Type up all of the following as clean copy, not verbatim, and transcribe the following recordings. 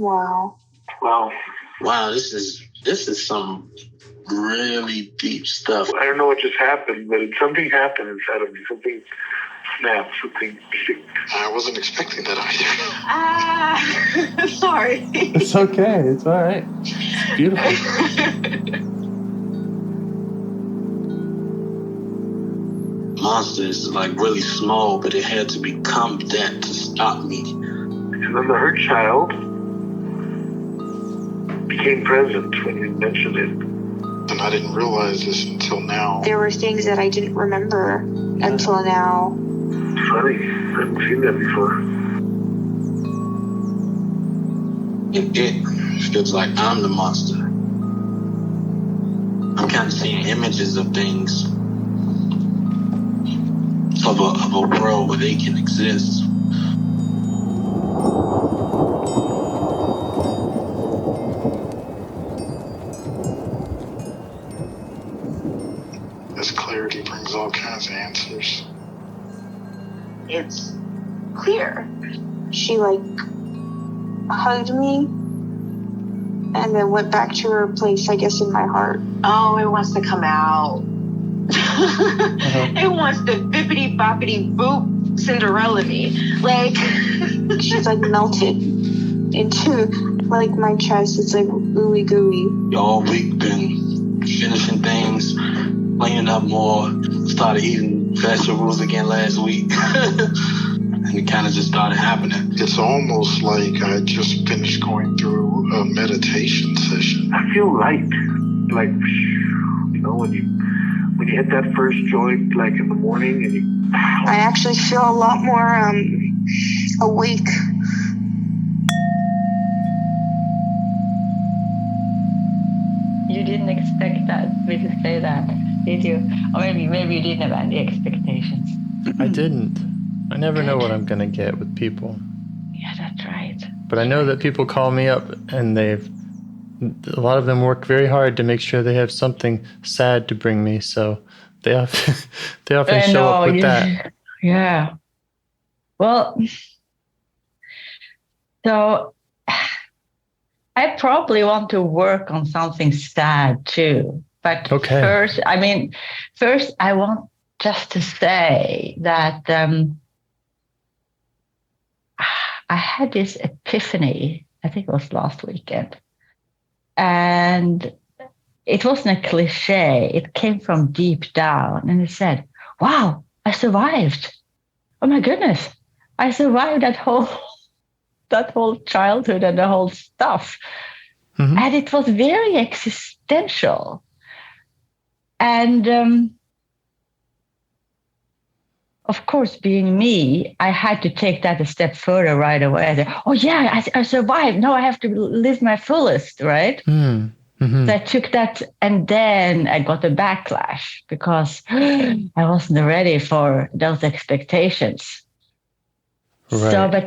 Wow. Wow, this is some really deep stuff. I don't know what just happened, but something happened inside of me. Something snapped. Something. I wasn't expecting that either. Sorry. It's okay. It's all right. It's beautiful. Monster is like really small, but it had to become that to stop me. And then the hurt child became present when you mentioned it. And I didn't realize this until now. There were things that I didn't remember until now. Funny. I haven't seen that before. It feels like I'm the monster. I'm kind of seeing images of things. Of a world where they can exist. This clarity brings all kinds of answers. It's clear. She hugged me and then went back to her place, I guess, in my heart. Oh, it wants to come out. It wants to bippity boppity boop Cinderella me. She's melted into my chest. It's ooey gooey. All week been finishing things, cleaning up more, started eating vegetables again last week. And it kind of just started happening. It's almost like I just finished going through a meditation session. I feel light. When you hit that first joint, in the morning, and I actually feel a lot more awake. You didn't expect me to say that, did you? Or maybe you didn't have any expectations. I didn't. I never know what I'm going to get with people. Yeah, that's right. But I know that people call me up and a lot of them work very hard to make sure they have something sad to bring me. So they often show up with that. Yeah. Well, so I probably want to work on something sad too. But first I want just to say that I had this epiphany, I think it was last weekend. And it wasn't a cliche. It came from deep down. And it said, wow, I survived. Oh my goodness. I survived that whole childhood and the whole stuff. Mm-hmm. And it was very existential. And of course, being me, I had to take that a step further right away. I said, oh yeah, I survived. Now I have to live my fullest, right? Mm-hmm. So I took that, and then I got a backlash because I wasn't ready for those expectations. Right. But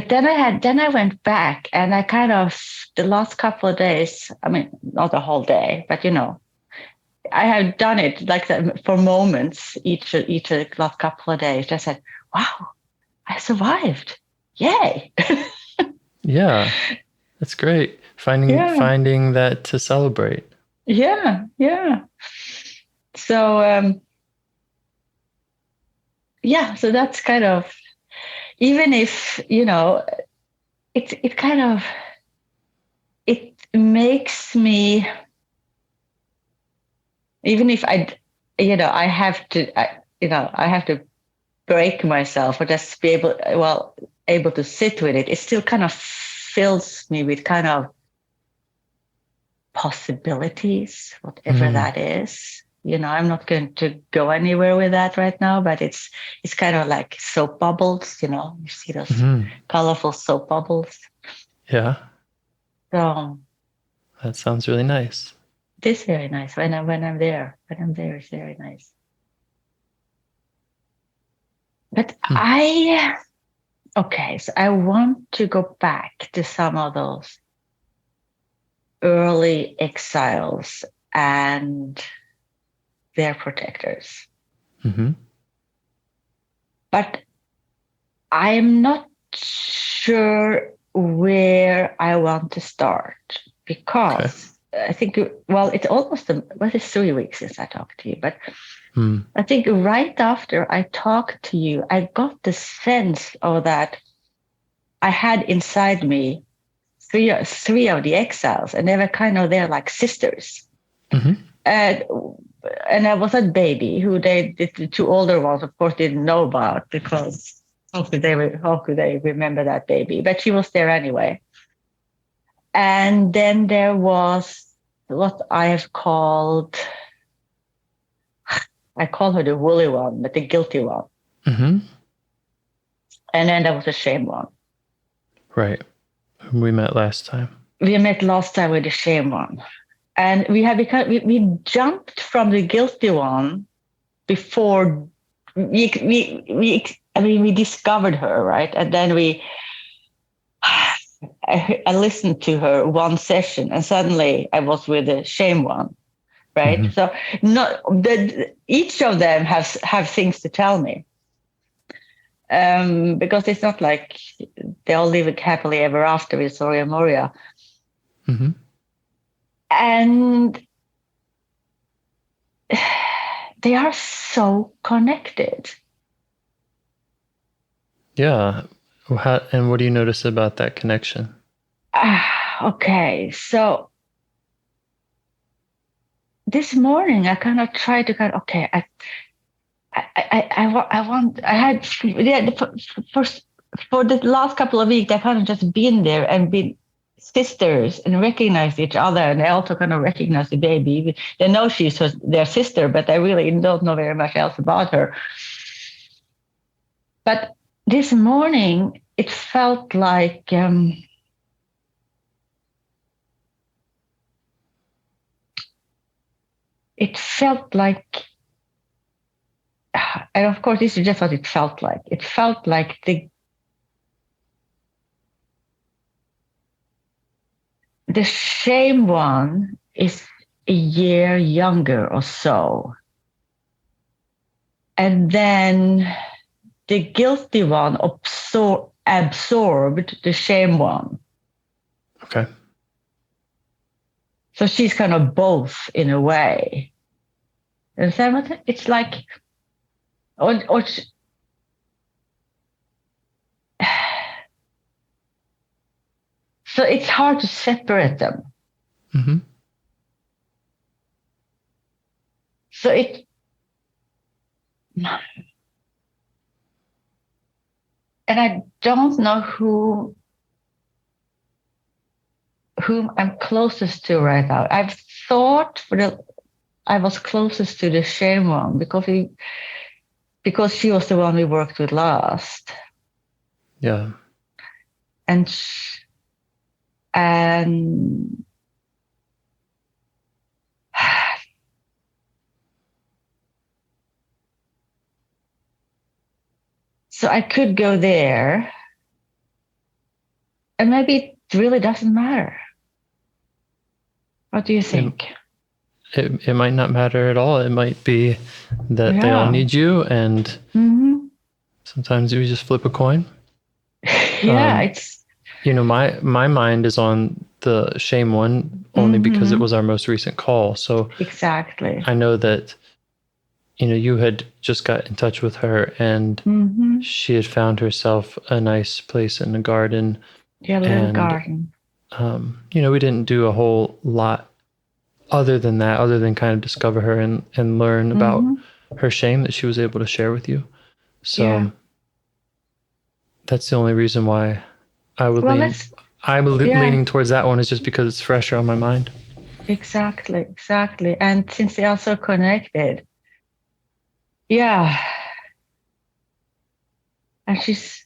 then I went back, and I kind of, the last couple of days, not the whole day, but I have done it for moments each last couple of days. I said, wow, I survived. Yay. Yeah, that's great. Finding that to celebrate. Yeah. So, so that's kind of, even if, it makes me, even if I have to break myself or just be able to sit with it, it still kind of fills me with kind of possibilities, whatever that is. I'm not going to go anywhere with that right now, but it's kind of like soap bubbles, you see those colorful soap bubbles. Yeah. So that sounds really nice. It is very nice when I'm there. It's very nice. But so I want to go back to some of those early exiles and their protectors. Mm-hmm. But I'm not sure where I want to start because I think, well, it's almost, it's 3 weeks since I talked to you, but I think right after I talked to you, I got the sense of that I had inside me three of the exiles, and they were kind of there like sisters. And I was a baby who the two older ones, of course, didn't know about because how could they remember that baby? But she was there anyway. And then there was what I call her the woolly one, but the guilty one. And then there was the shame one. Right. Whom we met last time. We met last time with the shame one. And we jumped from the guilty one before we discovered her, right? And then I listened to her one session, and suddenly I was with the shame one, right? So each of them have things to tell me, because it's not like they all live happily ever after with Soria Moria, and they are so connected. Yeah. And what do you notice about that connection? Okay, so this morning I kind of tried to for the last couple of weeks I kind of just been there and been sisters and recognized each other, and I also kind of recognize the baby. They know she's their sister, but I really don't know very much else about her. But this morning it felt like and of course this is just what it felt like. It felt like the shame one is a year younger or so. And then the guilty one absorbed the shame one. Okay. So she's kind of both in a way. Understand what it's like? So it's hard to separate them. So and I don't know whom I'm closest to right now. I've thought I was closest to the shame one because she was the one we worked with last. Yeah. And so I could go there, and maybe it really doesn't matter. What do you think? It might not matter at all. It might be that they all need you, and sometimes we just flip a coin. Yeah, it's... my mind is on the shame one only because it was our most recent call. So exactly, I know that you had just got in touch with her, and she had found herself a nice place in the garden. Yeah, little garden. We didn't do a whole lot other than kind of discover her and learn about her shame that she was able to share with you. So that's the only reason why I'm leaning towards that one, is just because it's fresher on my mind. Exactly. And since they are so connected, and she's...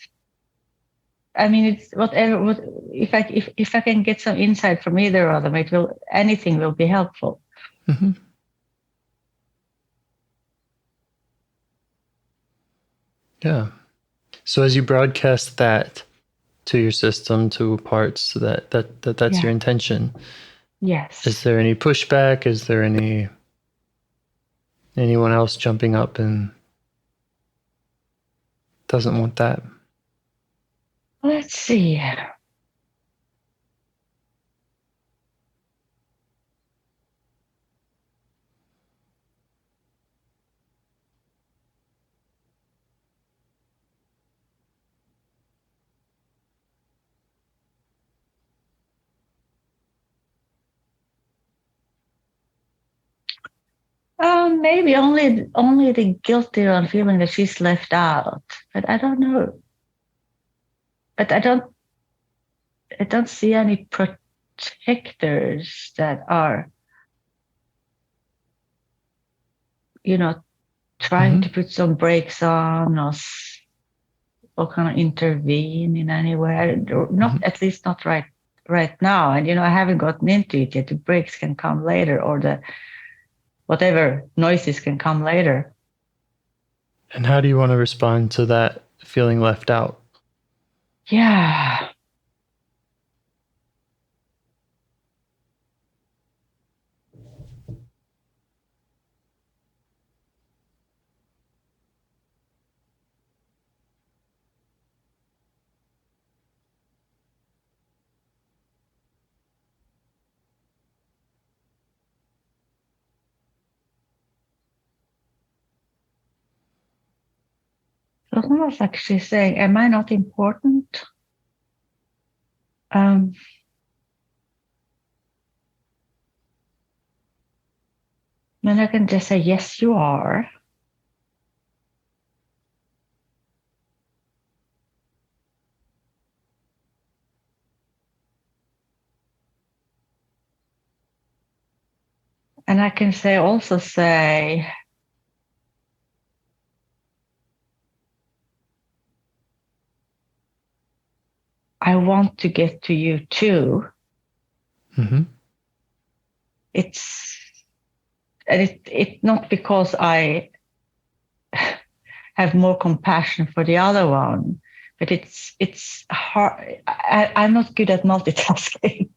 it's whatever. If I can get some insight from either of them, anything will be helpful. Yeah. So as you broadcast that to your system, to parts, that's your intention. Yes. Is there any pushback? Is there anyone else jumping up and doesn't want that? Let's see. maybe only the guilty on feeling that she's left out, but I don't know. But I don't see any protectors that are, trying to put some brakes on or kind of intervene in any way. Not at least not right now. And I haven't gotten into it yet. The brakes can come later, or the whatever noises can come later. And how do you want to respond to that feeling left out? Yeah. It's almost like she's saying, am I not important? Then I can just say, yes, you are. And I can also say, I want to get to you too. It's not because I have more compassion for the other one, but it's hard. I'm not good at multitasking.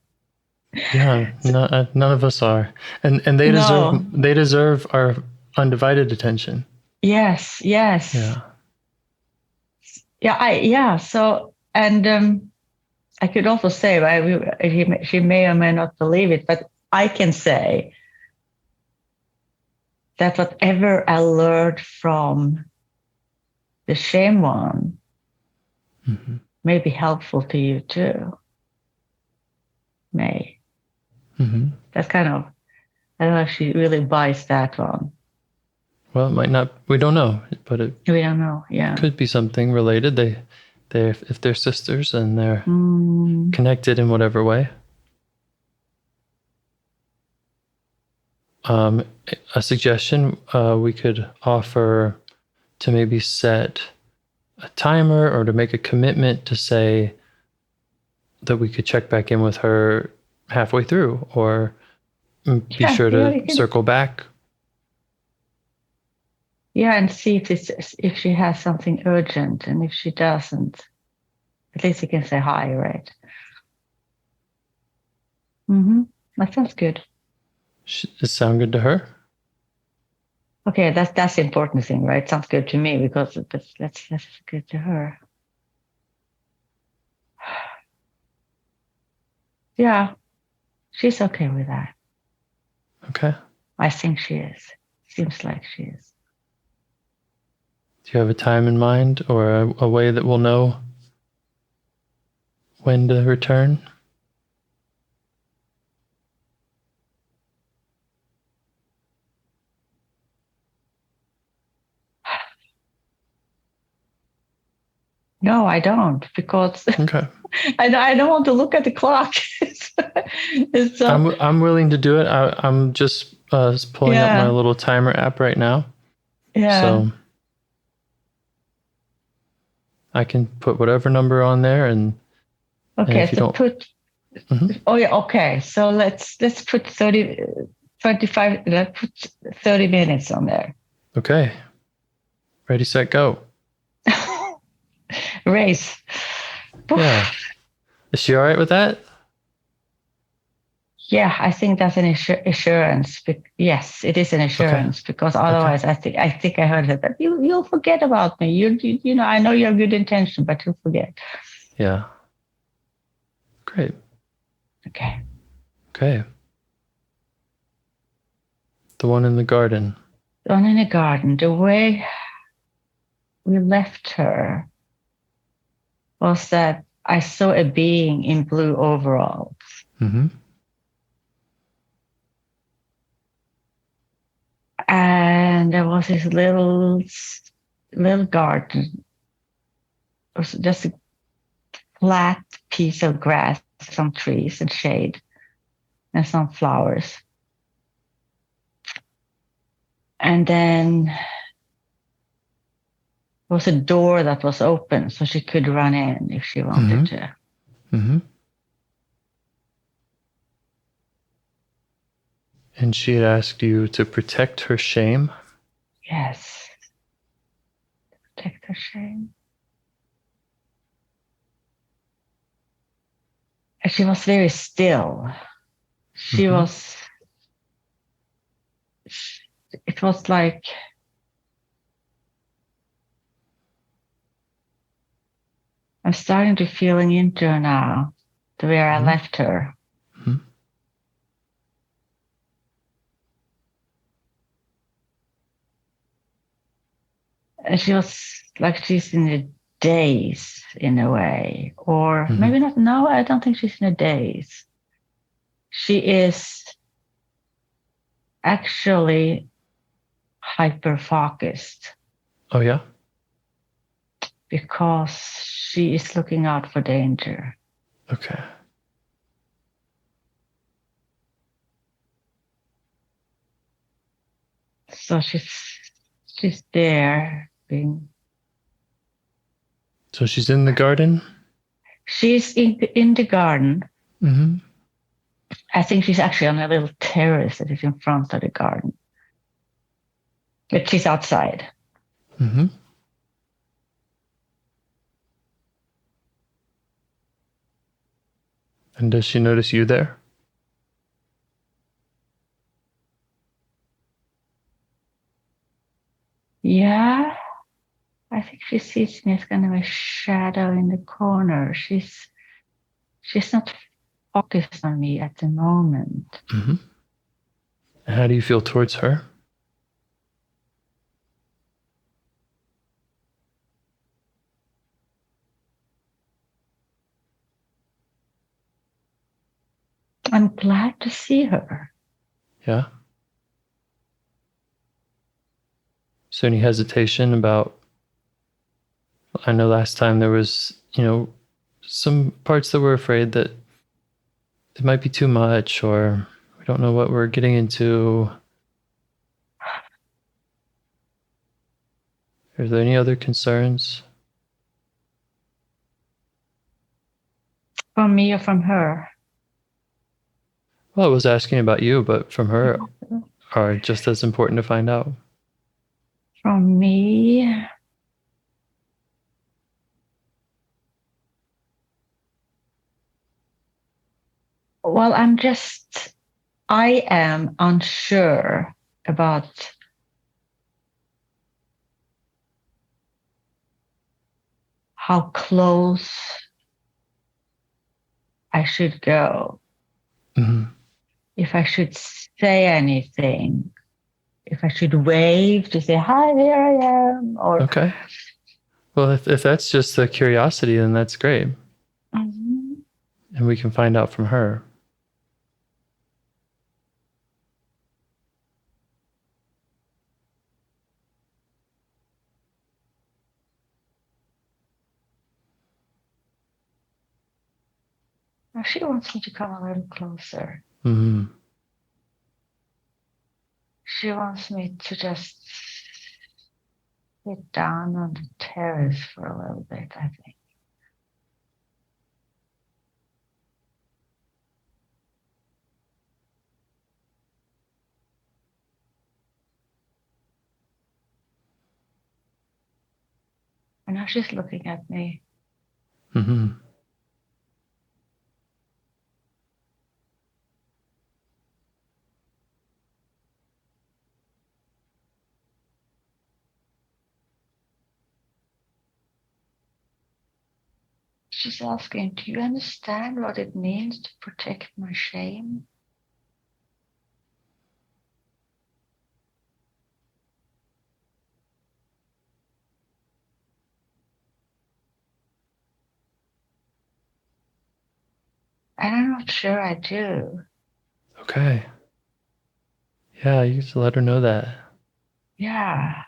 Yeah, none of us are, and they deserve our undivided attention. Yes. Yeah. So, and I could also say, she may or may not believe it, but I can say that whatever I learned from the shame one may be helpful to you too. May. That's kind of, I don't know if she really buys that one. Well, it might not. We don't know, but we don't know. Yeah, could be something related. If they're sisters and they're connected in whatever way. A suggestion we could offer to maybe set a timer or to make a commitment to say that we could check back in with her halfway through, or be sure to circle back. Yeah, and see if she has something urgent, and if she doesn't, at least you can say hi, right? That sounds good. Does it sound good to her? Okay, that's the important thing, right? Sounds good to me, because that's good to her. Yeah, she's okay with that. Okay. I think she is. Seems like she is. Do you have a time in mind, or a way that we'll know when to return? No, I don't, because okay. I don't want to look at the clock. I'm willing to do it. I'm just pulling up my little timer app right now. Yeah. So I can put whatever number on there, and okay. So put. Oh yeah. Okay. So let's put 25. Let's put 30 minutes on there. Okay. Ready, set, go. Race. Yeah. Is she all right with that? Yeah, I think that's an assurance. Yes, it is an assurance, because otherwise, I think I heard her that you'll forget about me. You know, I know you have good intention, but you'll forget. Yeah. Great. Okay. The one in the garden. The one in the garden. The way we left her was that I saw a being in blue overalls. And there was this little garden. It was just a flat piece of grass, some trees and shade, and some flowers. And then there was a door that was open, so she could run in if she wanted to. Mm-hmm. And she had asked you to protect her shame? Yes. Protect her shame. And she was very still. She was, it was like, I'm starting to feeling into her now, to where I left her. Mm-hmm. And she was like she's in a daze in a way, or maybe not. No, I don't think she's in a daze. She is actually hyper focused. Oh, yeah? Because she is looking out for danger. Okay. So she's there being. So she's in the garden? She's in the garden. Mm-hmm. I think she's actually on a little terrace that is in front of the garden. But she's outside. Mm-hmm. And does she notice you there? Yeah, I think she sees me as kind of a shadow in the corner. She's not focused on me at the moment. Mm-hmm. And how do you feel towards her? I'm glad to see her. Yeah? So any hesitation about, I know last time there was, some parts that were afraid that it might be too much, or we don't know what we're getting into. Are there any other concerns? From me or from her? Well, I was asking about you, but from her are just as important to find out. From me? Well, I am unsure about how close I should go. Mm-hmm. If I should say anything, if I should wave to say, hi, here I am. Or Okay. Well, if that's just the curiosity, then that's great. Mm-hmm. And we can find out from her. Now she wants me to come a little closer. Mm-hmm. She wants me to just sit down on the terrace for a little bit, I think. And now she's looking at me. Mm-hmm. She's asking, do you understand what it means to protect my shame? And I'm not sure I do. Okay. Yeah, you just let her know that. Yeah.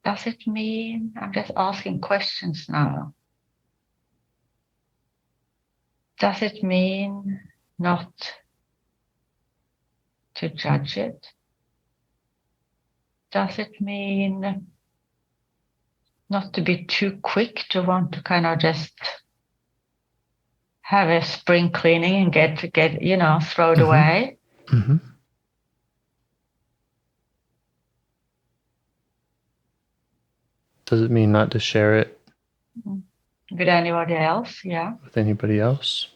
Does it mean, I'm just asking questions now. Does it mean not to judge it? Does it mean not to be too quick to want to kind of just have a spring cleaning and get throw it away? Mm-hmm. Does it mean not to share it with anybody else? Yeah. with anybody else?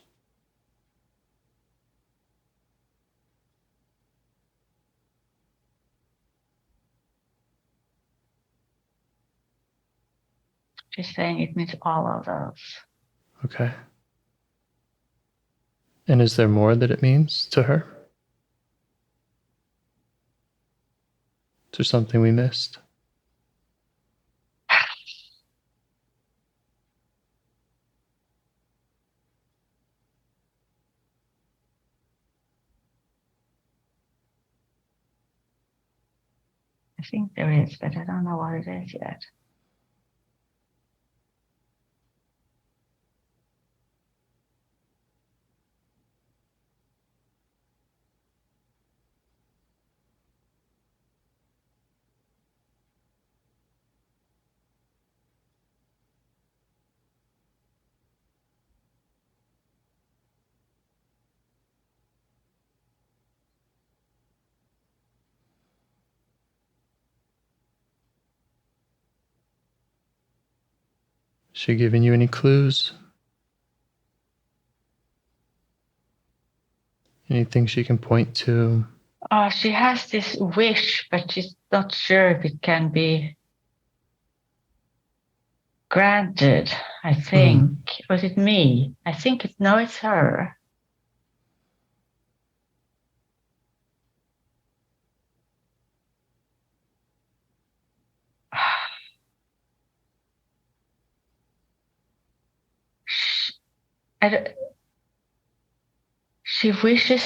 She's saying it means all of those. Okay. And is there more that it means to her? Is there something we missed? I think there is, but I don't know what it is yet. Is she giving you any clues? Anything she can point to? She has this wish, but she's not sure if it can be granted, I think. Was it me? I think it's her. She wishes.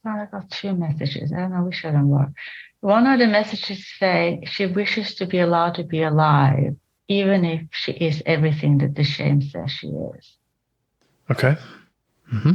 I got two messages. I don't know which of them were. One of the messages say she wishes to be allowed to be alive, even if she is everything that the shame says she is. Okay. Mm-hmm.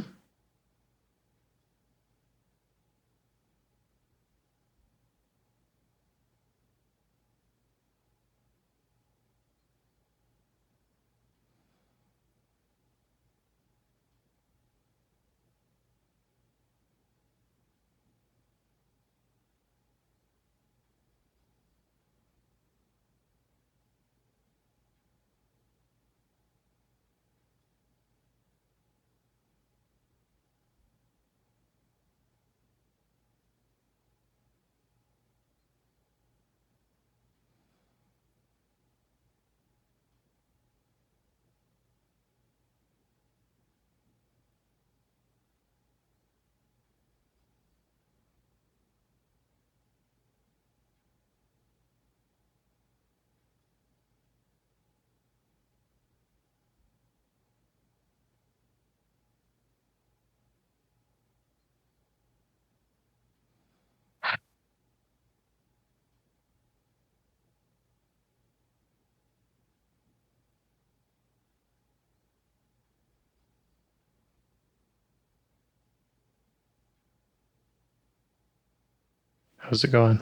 How's it going?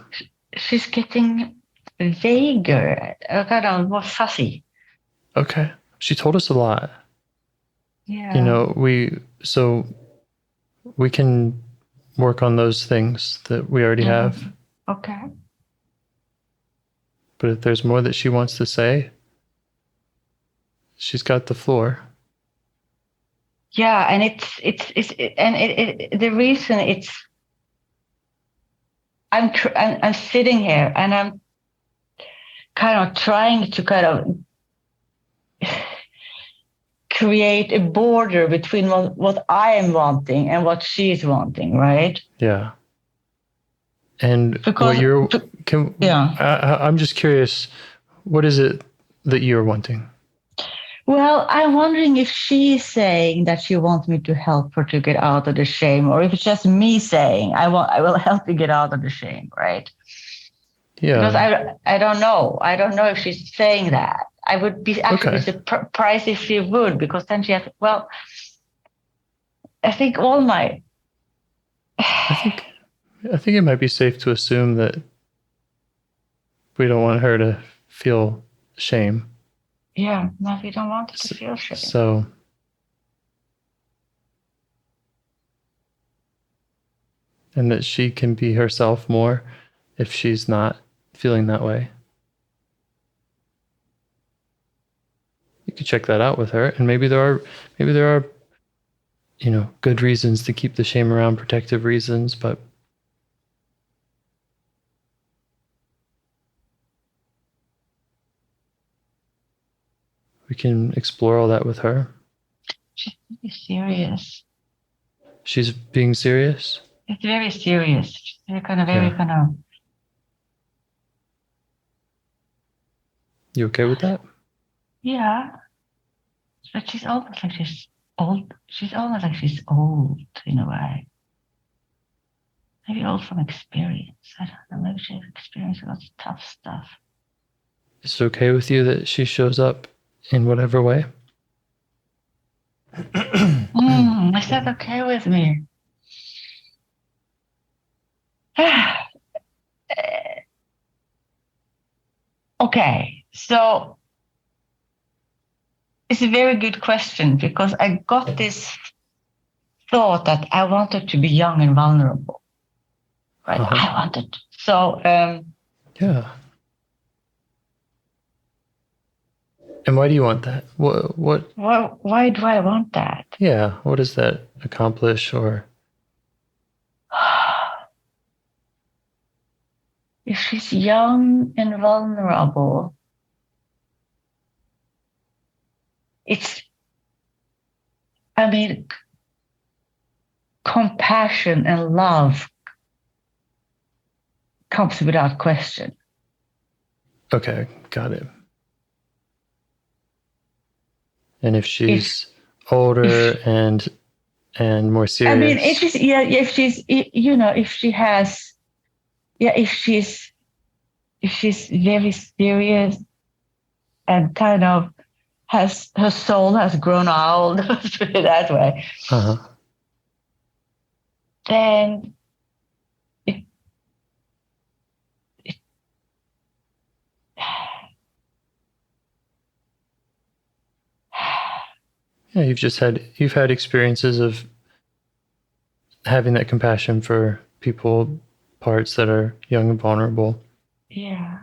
She's getting vaguer, kind of more fussy. Okay. She told us a lot. Yeah. We can work on those things that we already have. Okay. But if there's more that she wants to say, she's got the floor. Yeah, and the reason I'm sitting here and I'm kind of trying to kind of create a border between what I am wanting and what she's wanting, right? Yeah. And because, I'm just curious, what is it that you're wanting? Well, I'm wondering if she's saying that she wants me to help her to get out of the shame, or if it's just me saying I will help you get out of the shame, right? Yeah. Because I don't know. I don't know if she's saying that. I would be actually surprised if she would, because then she has, well, I think all my... I think it might be safe to assume that we don't want her to feel shame. Yeah, no, we don't want her to feel shame. So, and that she can be herself more if she's not feeling that way. You could check that out with her, and maybe there are good reasons to keep the shame around, protective reasons, but we can explore all that with her. She's really serious. She's being serious? It's very serious. She's kind of. You okay with that? Yeah. But she's almost like she's old. She's almost like she's old in a way. Maybe old from experience. I don't know. Maybe she's experienced lots of tough stuff. Is it okay with you that she shows up in whatever way? Is that okay with me? Okay, so it's a very good question, because I got this thought that I wanted to be young and vulnerable. Right? I wanted. So, yeah. And why do you want that? Why do I want that? Yeah. What does that accomplish? Or if she's young and vulnerable, compassion and love comes without question. Okay, got it. And if she's older and more serious, if she's very serious and kind of her soul has grown old, let's put it that way. Then yeah, you've had experiences of having that compassion for people, parts that are young and vulnerable. Yeah.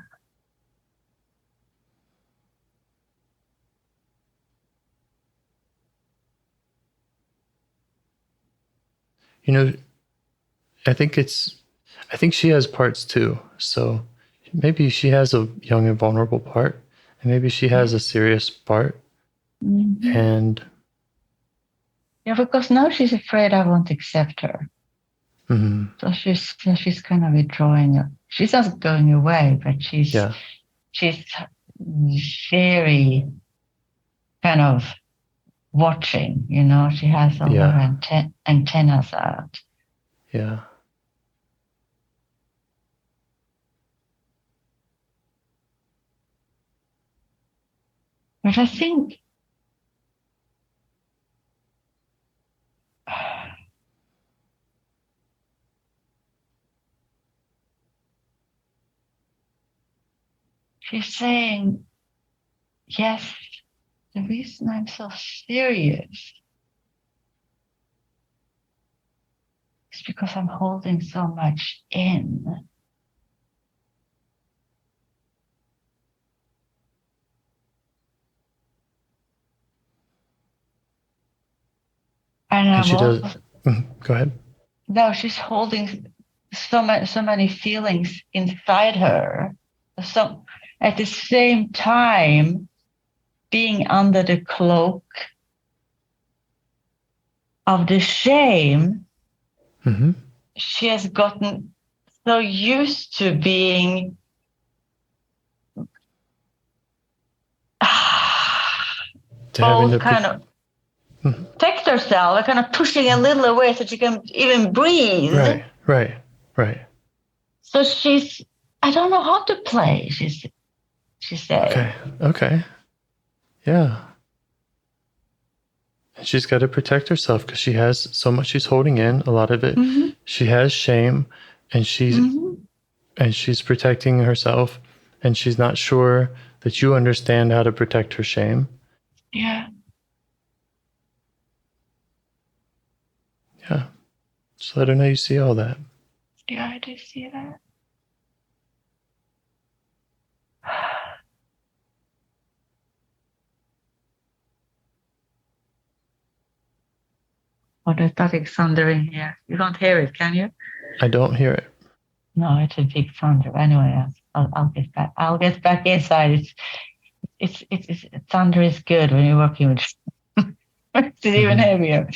I think she has parts too. So maybe she has a young and vulnerable part, and maybe she has a serious part. Mm-hmm. And because now she's afraid I won't accept her. Mm-hmm. So she's kind of withdrawing. She's not going away, but she's very kind of watching. She has all her antennas out. Yeah. But I think she's saying, yes, the reason I'm so serious is because I'm holding so much in. And she does. Go ahead. No, she's holding so many feelings inside her. So at the same time, being under the cloak of the shame, Mm-hmm. she has gotten so used to being both kind of protect herself, kind of pushing a little away so she can even breathe. Right. So I don't know how to play, she said. Okay. Yeah. And she's got to protect herself because she has so much she's holding in, a lot of it. Mm-hmm. She has shame, and she's protecting herself, and she's not sure that you understand how to protect her shame. Yeah. Yeah. Just let her know you see all that. Yeah, I do see that. Oh, there's nothing thundering here. You don't hear it, can you? I don't hear it. No, it's a big thunder. Anyway, I'll get back. I'll get back inside. It's thunder is good when you're working with. It's even heavier.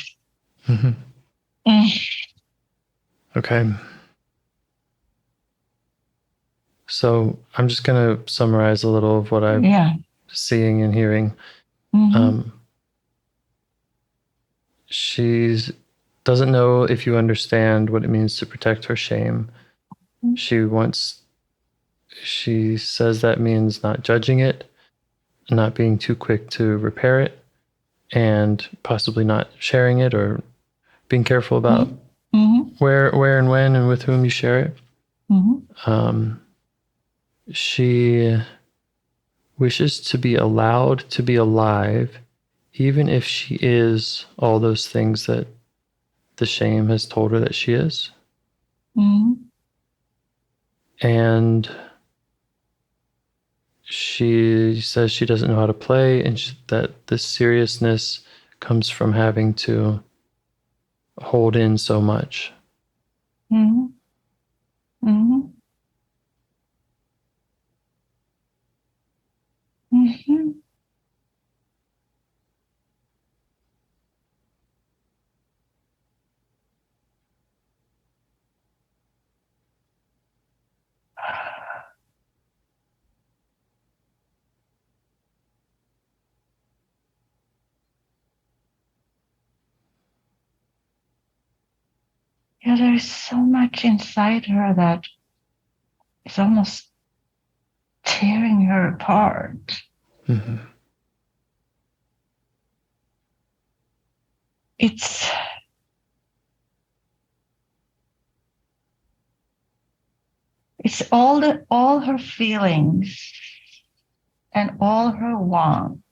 Mm-hmm. Okay. So I'm just going to summarize a little of what I'm seeing and hearing. She doesn't know if you understand what it means to protect her shame. She says that means not judging it, not being too quick to repair it, and possibly not sharing it or being careful about where and when and with whom you share it. She wishes to be allowed to be alive, even if she is all those things that the shame has told her that she is. And she says she doesn't know how to play, and that this seriousness comes from having to hold in so much. Yeah, there's so much inside her that is almost tearing her apart. It's all her feelings and all her wants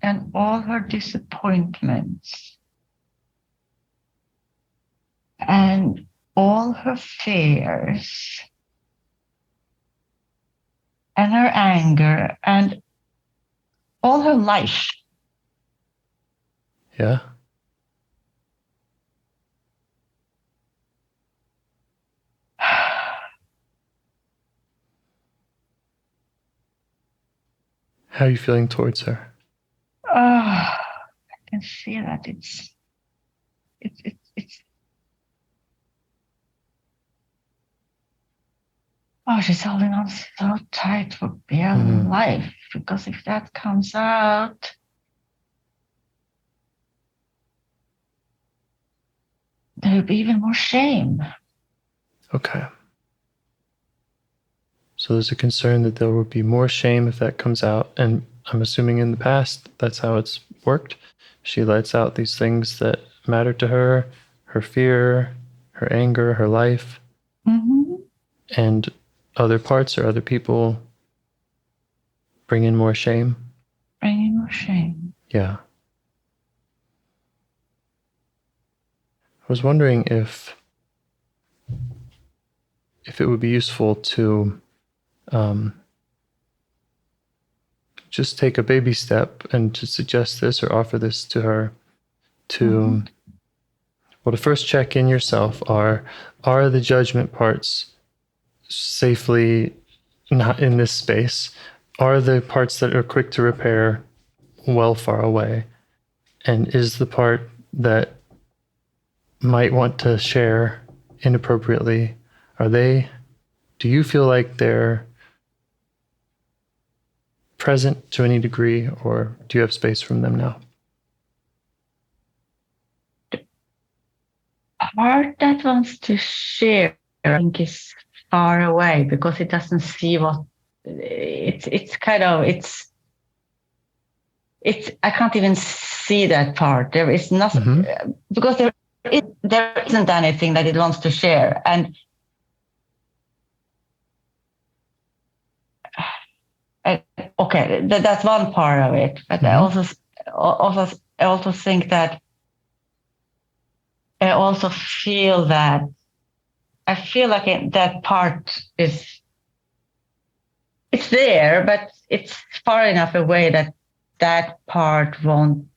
and all her disappointments and all her fears and her anger and all her life. Yeah. How are you feeling towards her? I can see that it's she's holding on so tight for dear life, because if that comes out, there'll be even more shame. Okay. So there's a concern that there will be more shame if that comes out. And I'm assuming in the past, that's how it's worked. She lets out these things that matter to her, her fear, her anger, her life. And other parts or other people bring in more shame. Yeah. I was wondering if it would be useful to just take a baby step and to suggest this or offer this to her to, well, to first check in yourself. Are the judgment parts safely not in this space? Are the parts that are quick to repair well far away? And is the part that might want to share inappropriately, do you feel like they're present to any degree, or do you have space from them now? Part that wants to share, I think, is far away because it doesn't see what it's kind of it's I can't even see that part. There is nothing because there isn't anything that it wants to share. And okay, that's one part of it. But I also think that I also feel that I feel like that part it's there, but it's far enough away that part won't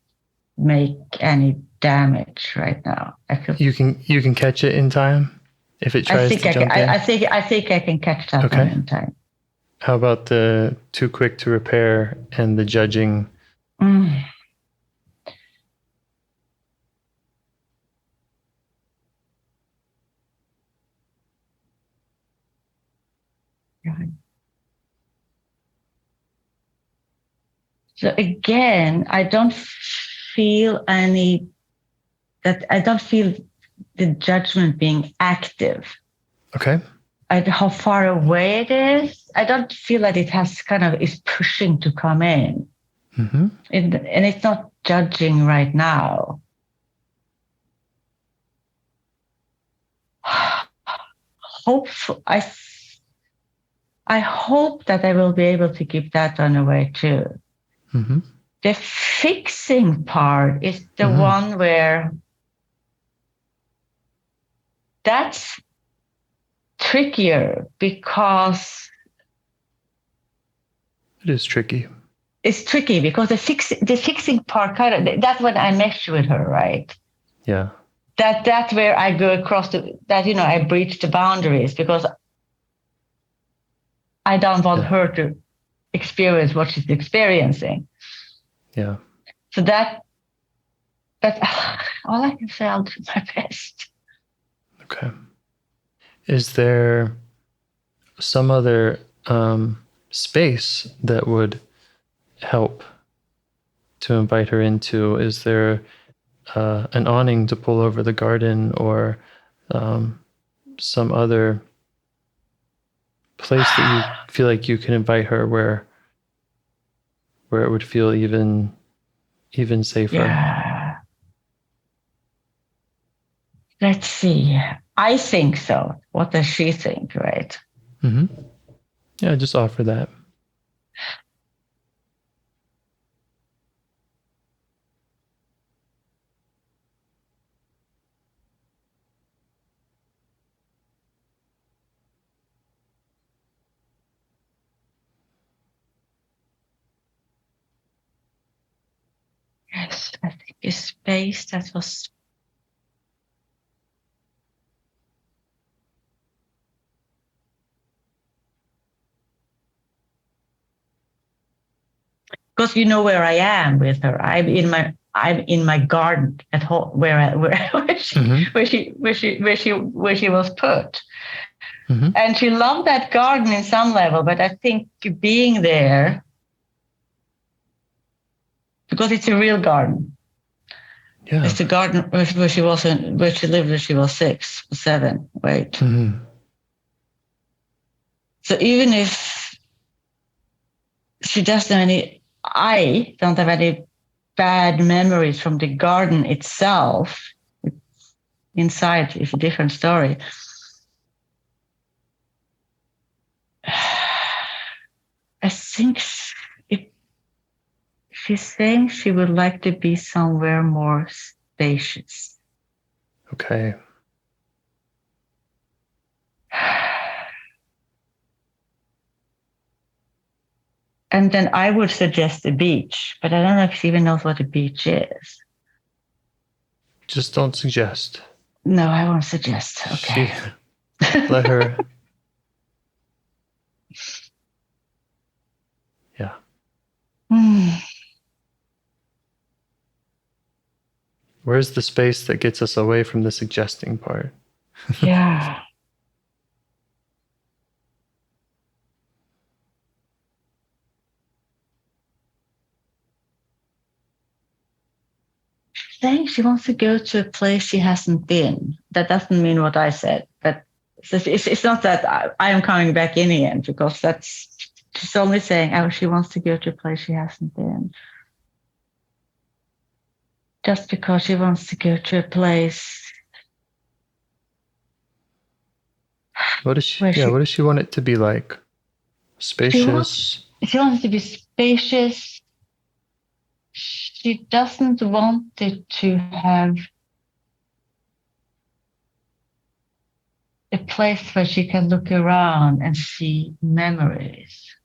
make any damage right now. I feel you can catch it in time if it tries to jump in. I think I can catch that one in time. How about the too quick to repair and the judging? Right. So again, I don't feel the judgment being active. Okay. How far away it is, I don't feel that it is pushing to come in. And it's not judging right now. I hope that I will be able to keep that on away too. The fixing part is the one where that's trickier because it is tricky. It's tricky because the fixing part that's when I mesh with her, right? Yeah. That's where I go across I breach the boundaries because I don't want her to experience what she's experiencing. Yeah. So but all I can say, I'll do my best. Okay. Is there some other space that would help to invite her into? Is there an awning to pull over the garden, or some other place that you feel like you can invite her where it would feel even safer? Yeah. Let's see. I think so. What does she think, right? Yeah, just offer that. Yes, I think a space that was because you know where I am with her. I'm in my garden at home where she was put. And she loved that garden in some level, but I think being there, because it's a real garden. Yeah. It's a garden where she lived when she was 6, 7, wait. So even if she doesn't have I don't have any bad memories from the garden itself. Inside is a different story. I think she's saying she would like to be somewhere more spacious. Okay. And then I would suggest a beach, but I don't know if she even knows what a beach is. Just don't suggest. No, I won't suggest. Okay. Let her. Yeah. Where's the space that gets us away from the suggesting part? Yeah. Saying she wants to go to a place she hasn't been. That doesn't mean what I said, but it's not that I am coming back in the end, because that's she's only saying, oh, she wants to go to a place she hasn't been. Just because she wants to go to a place. What does she want it to be like? Spacious? She wants it to be spacious. She doesn't want it to have a place where she can look around and see memories.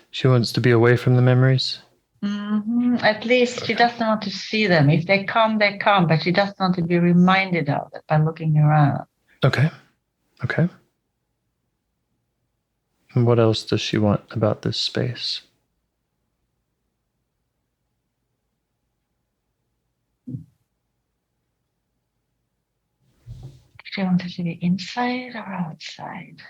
She wants to be away from the memories? Mm-hmm. At least she doesn't want to see them. If they come, they come, but she doesn't want to be reminded of it by looking around. Okay. And what else does she want about this space? She wanted to be inside or outside.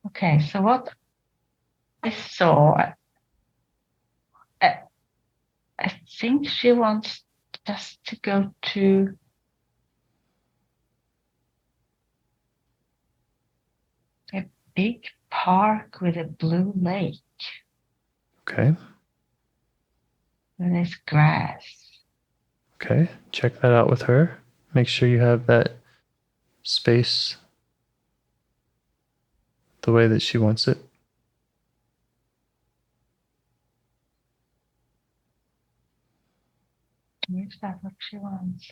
Okay, so what I saw, I think she wants just to go to a big park with a blue lake. Okay. Where there's grass. Okay. Check that out with her. Make sure you have that space the way that she wants it. Is that what she wants?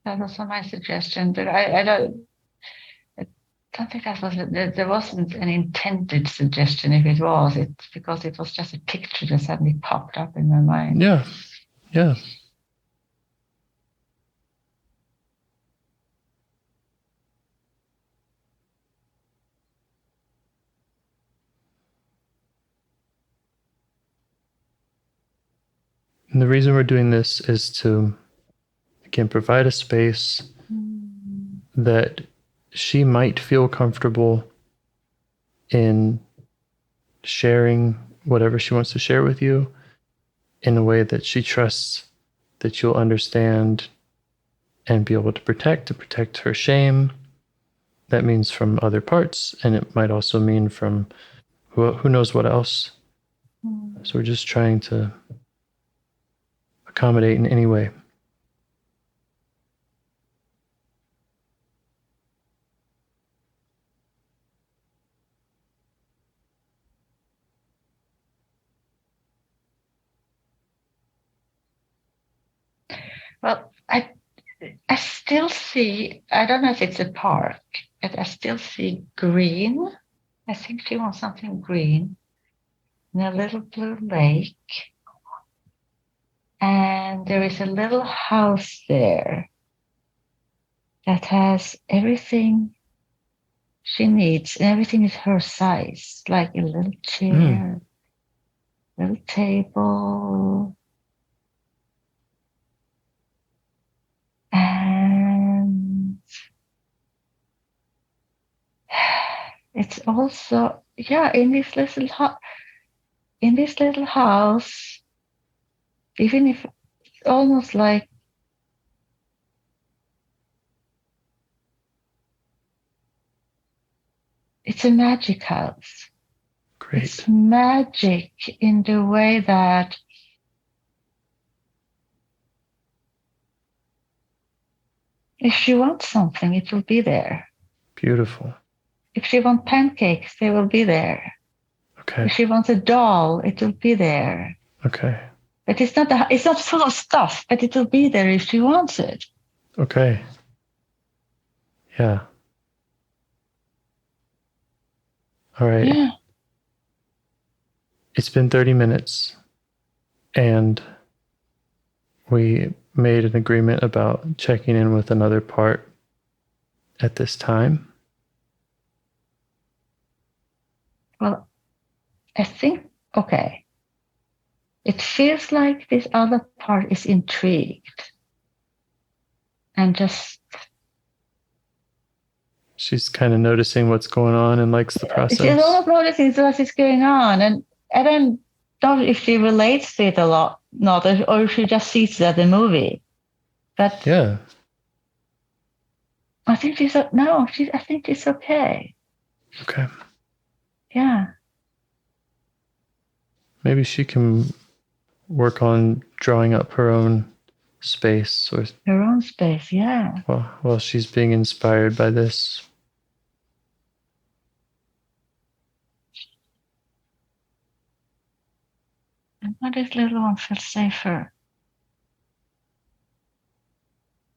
That was my suggestion, but I don't think that was there wasn't an intended suggestion. If it was, it's because it was just a picture that suddenly popped up in my mind. Yeah. And the reason we're doing this is to, again, provide a space that she might feel comfortable in sharing whatever she wants to share with you in a way that she trusts that you'll understand and be able to protect her shame. That means from other parts, and it might also mean from who knows what else. So we're just trying to accommodate in any way. Well, I still see, I don't know if it's a park, but I still see green. I think she wants something green in a little blue lake. And there is a little house there that has everything she needs, and everything is her size, like a little chair, little table. And it's also, in this little house, even if it's almost like it's a magic house. Great. It's magic in the way that If she wants something, it will be there. Beautiful. If she wants pancakes, they will be there. Okay. If she wants a doll, it will be there. Okay. But it's not full of stuff, but it will be there if she wants it. Okay. Yeah. All right. Yeah. It's been 30 minutes and we made an agreement about checking in with another part at this time. Well, I think, okay. It feels like this other part is intrigued and just. She's kind of noticing what's going on and likes the process. She's almost noticing what is going on. And I don't know if she relates to it a lot, not, or if she just sees it as a movie. But yeah. I think I think she's okay. Okay. Yeah. Maybe she can work on drawing up her own space or Her own space, yeah. while she's being inspired by this. And now this little one feels safer.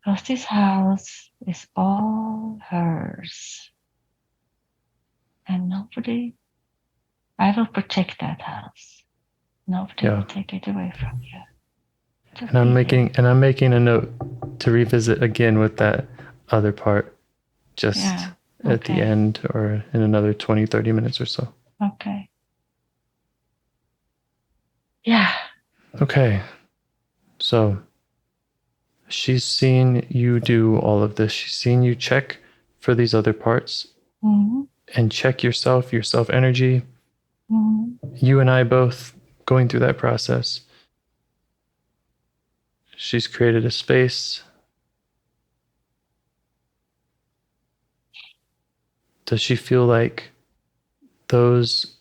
Because this house is all hers. And I will protect that house. Nobody will take it away from you. And I'm making a note to revisit again with that other part just at the end or in another 20, 30 minutes or so. Okay. Yeah. Okay. So she's seen you do all of this. She's seen you check for these other parts and check your self energy. You and I both going through that process. She's created a space. Does she feel like those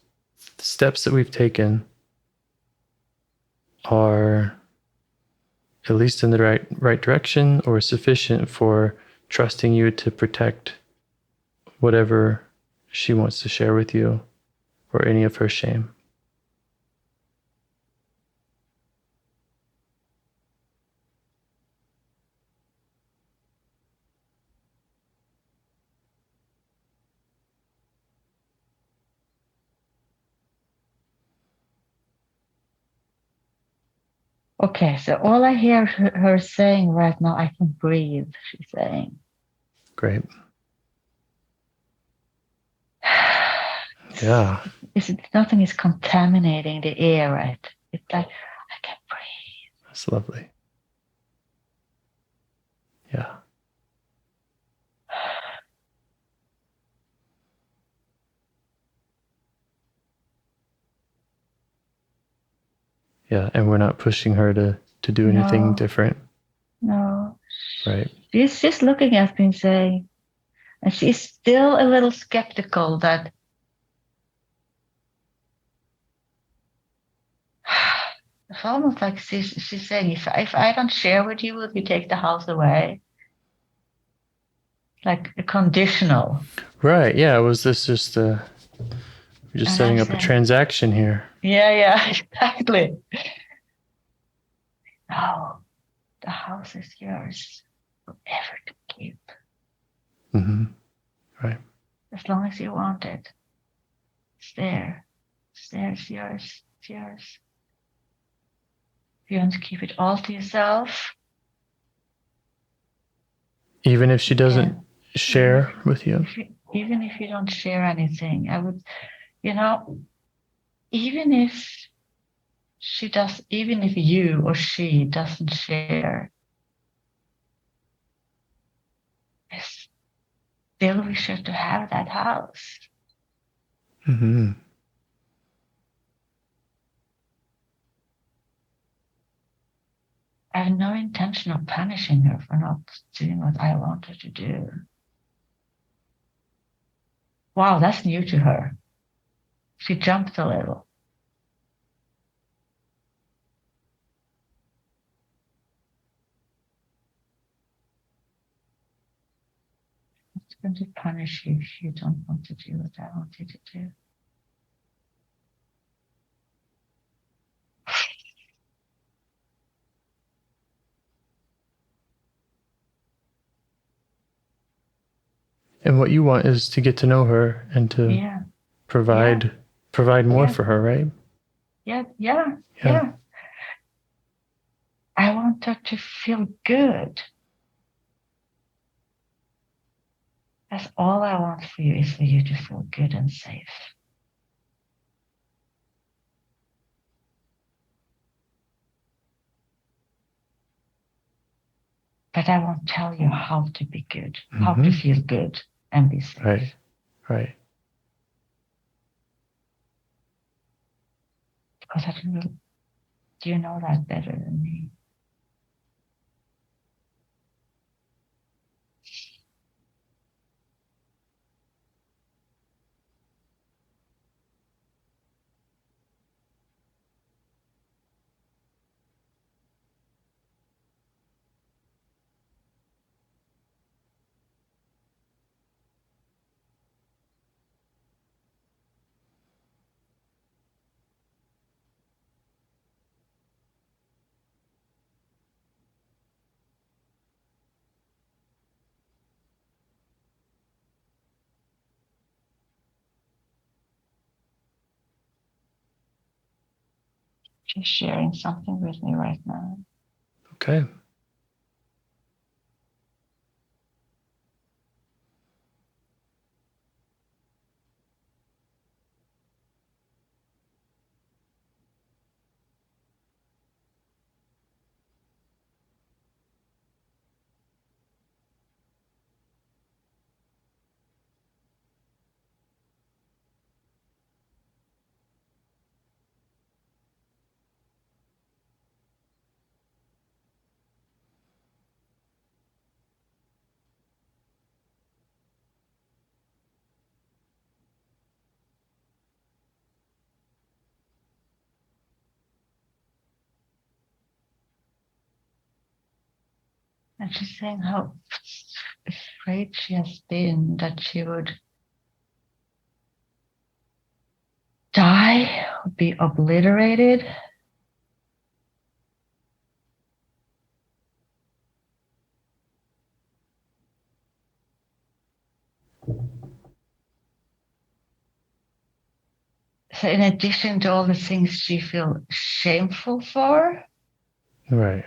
steps that we've taken are at least in the right direction or sufficient for trusting you to protect whatever she wants to share with you or any of her shame? Okay, so all I hear her saying right now, I can breathe, she's saying. Great. Yeah. Nothing is contaminating the air, right? It's like, I can breathe. That's lovely. Yeah. Yeah, and we're not pushing her to do anything different. No. Right. She's just looking at me and saying, and she's still a little skeptical that it's almost like she's saying, if I don't share with you, will you take the house away? Like a conditional. Right. Yeah. Was this just we're just setting up a transaction here? Yeah, exactly. No, the house is yours forever to keep. Right. As long as you want it. It's there. It's there, it's yours. It's yours. If you want to keep it all to yourself. Even if she doesn't share with you? Even if you don't share anything, I would, even if you or she doesn't share, I still wish her to have that house. I have no intention of punishing her for not doing what I want her to do. Wow, that's new to her. She jumped a little. going to punish you if you don't want to do what I want you to do. And what you want is to get to know her and to provide more for her, right? Yeah. I want her to feel good. That's all I want for you, is for you to feel good and safe. But I won't tell you how to be good, how to feel good and be safe. Right. Because I don't really, you know that better than me. She's sharing something with me right now. Okay. And she's saying how afraid she has been that she would die, be obliterated. So in addition to all the things she feels shameful for, Right.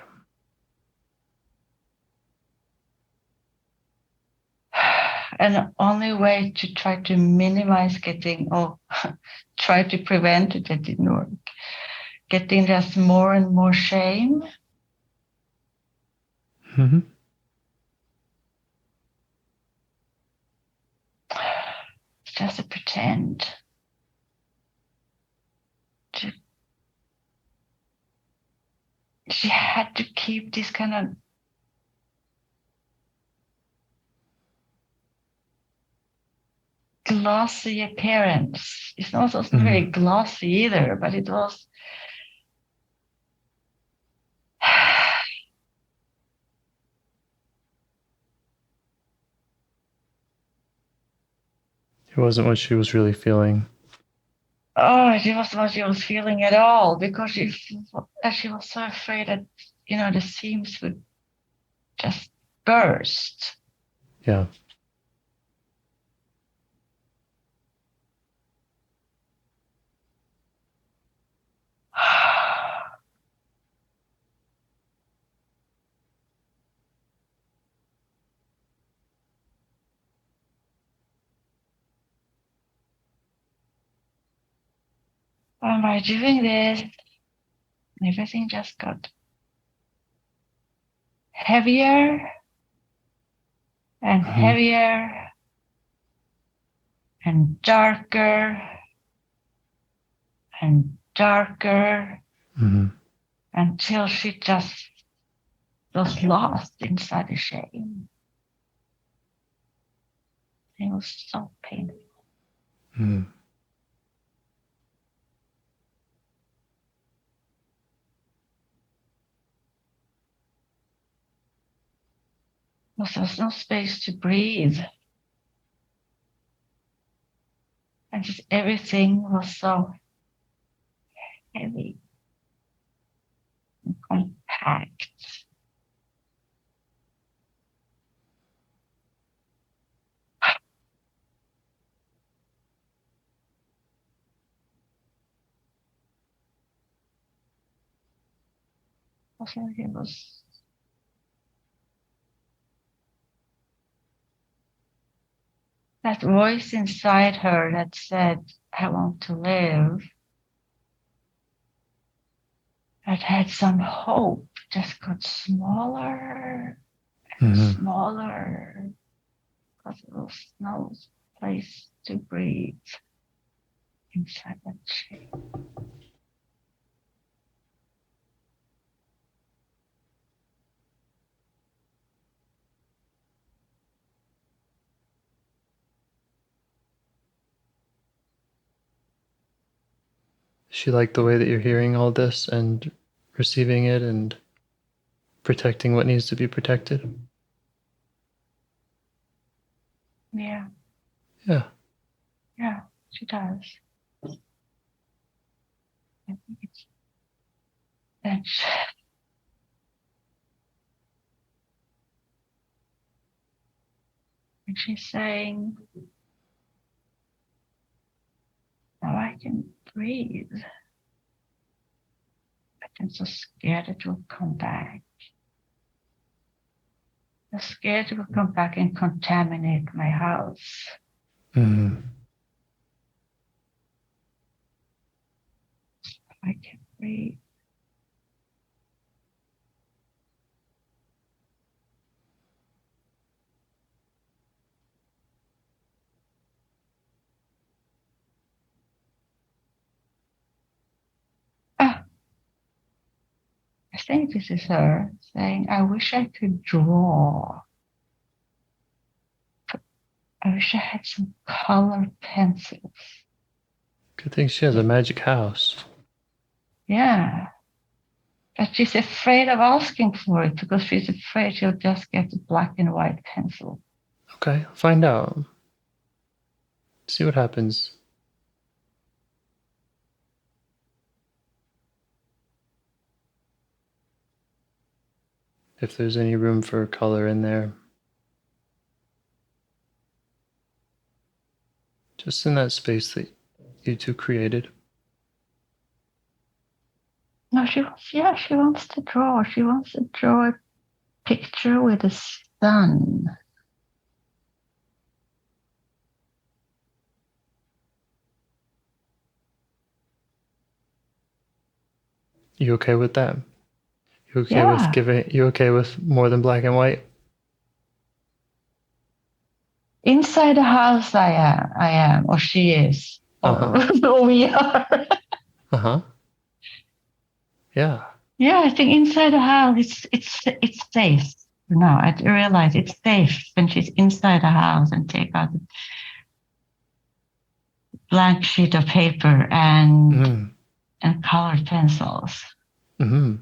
and the only way to try to minimize getting, or try to prevent it, that didn't work, getting just more and more shame. Just to pretend. She had to keep this kind of glossy appearance. It's not very glossy either, but it was. It wasn't what she was really feeling. Oh, it wasn't what she was feeling at all, because she was so afraid that, the seams would just burst. Yeah. And by doing this, everything just got heavier and heavier and darker and darker until she just was lost inside the shame. It was so painful. There was no space to breathe. And just everything was so heavy and compact. Also, it was that voice inside her that said, I want to live, that had some hope, just got smaller and smaller because there was no place to breathe inside that chair. Does she like the way that you're hearing all this and receiving it and protecting what needs to be protected? Yeah. Yeah. Yeah, she does. I think it's that. And she's saying, now I can breathe. But I'm so scared it will come back. I'm scared it will come back and contaminate my house. Mm-hmm. I can breathe. Ah, I think this is her saying, I wish I could draw. I wish I had some colored pencils. Good thing she has a magic house. Yeah. But she's afraid of asking for it because she's afraid she'll just get a black and white pencil. Okay, find out. See what happens. If there's any room for color in there. Just in that space that you two created. No, she wants to draw. She wants to draw a picture with the sun. You okay with that? You okay Yeah. with you okay with more than black and white? Inside the house, I am, or she is, or we are. Yeah. Yeah, I think inside the house, it's safe. No, I realize it's safe when she's inside the house and take out the blank sheet of paper and colored pencils. Mm-hmm.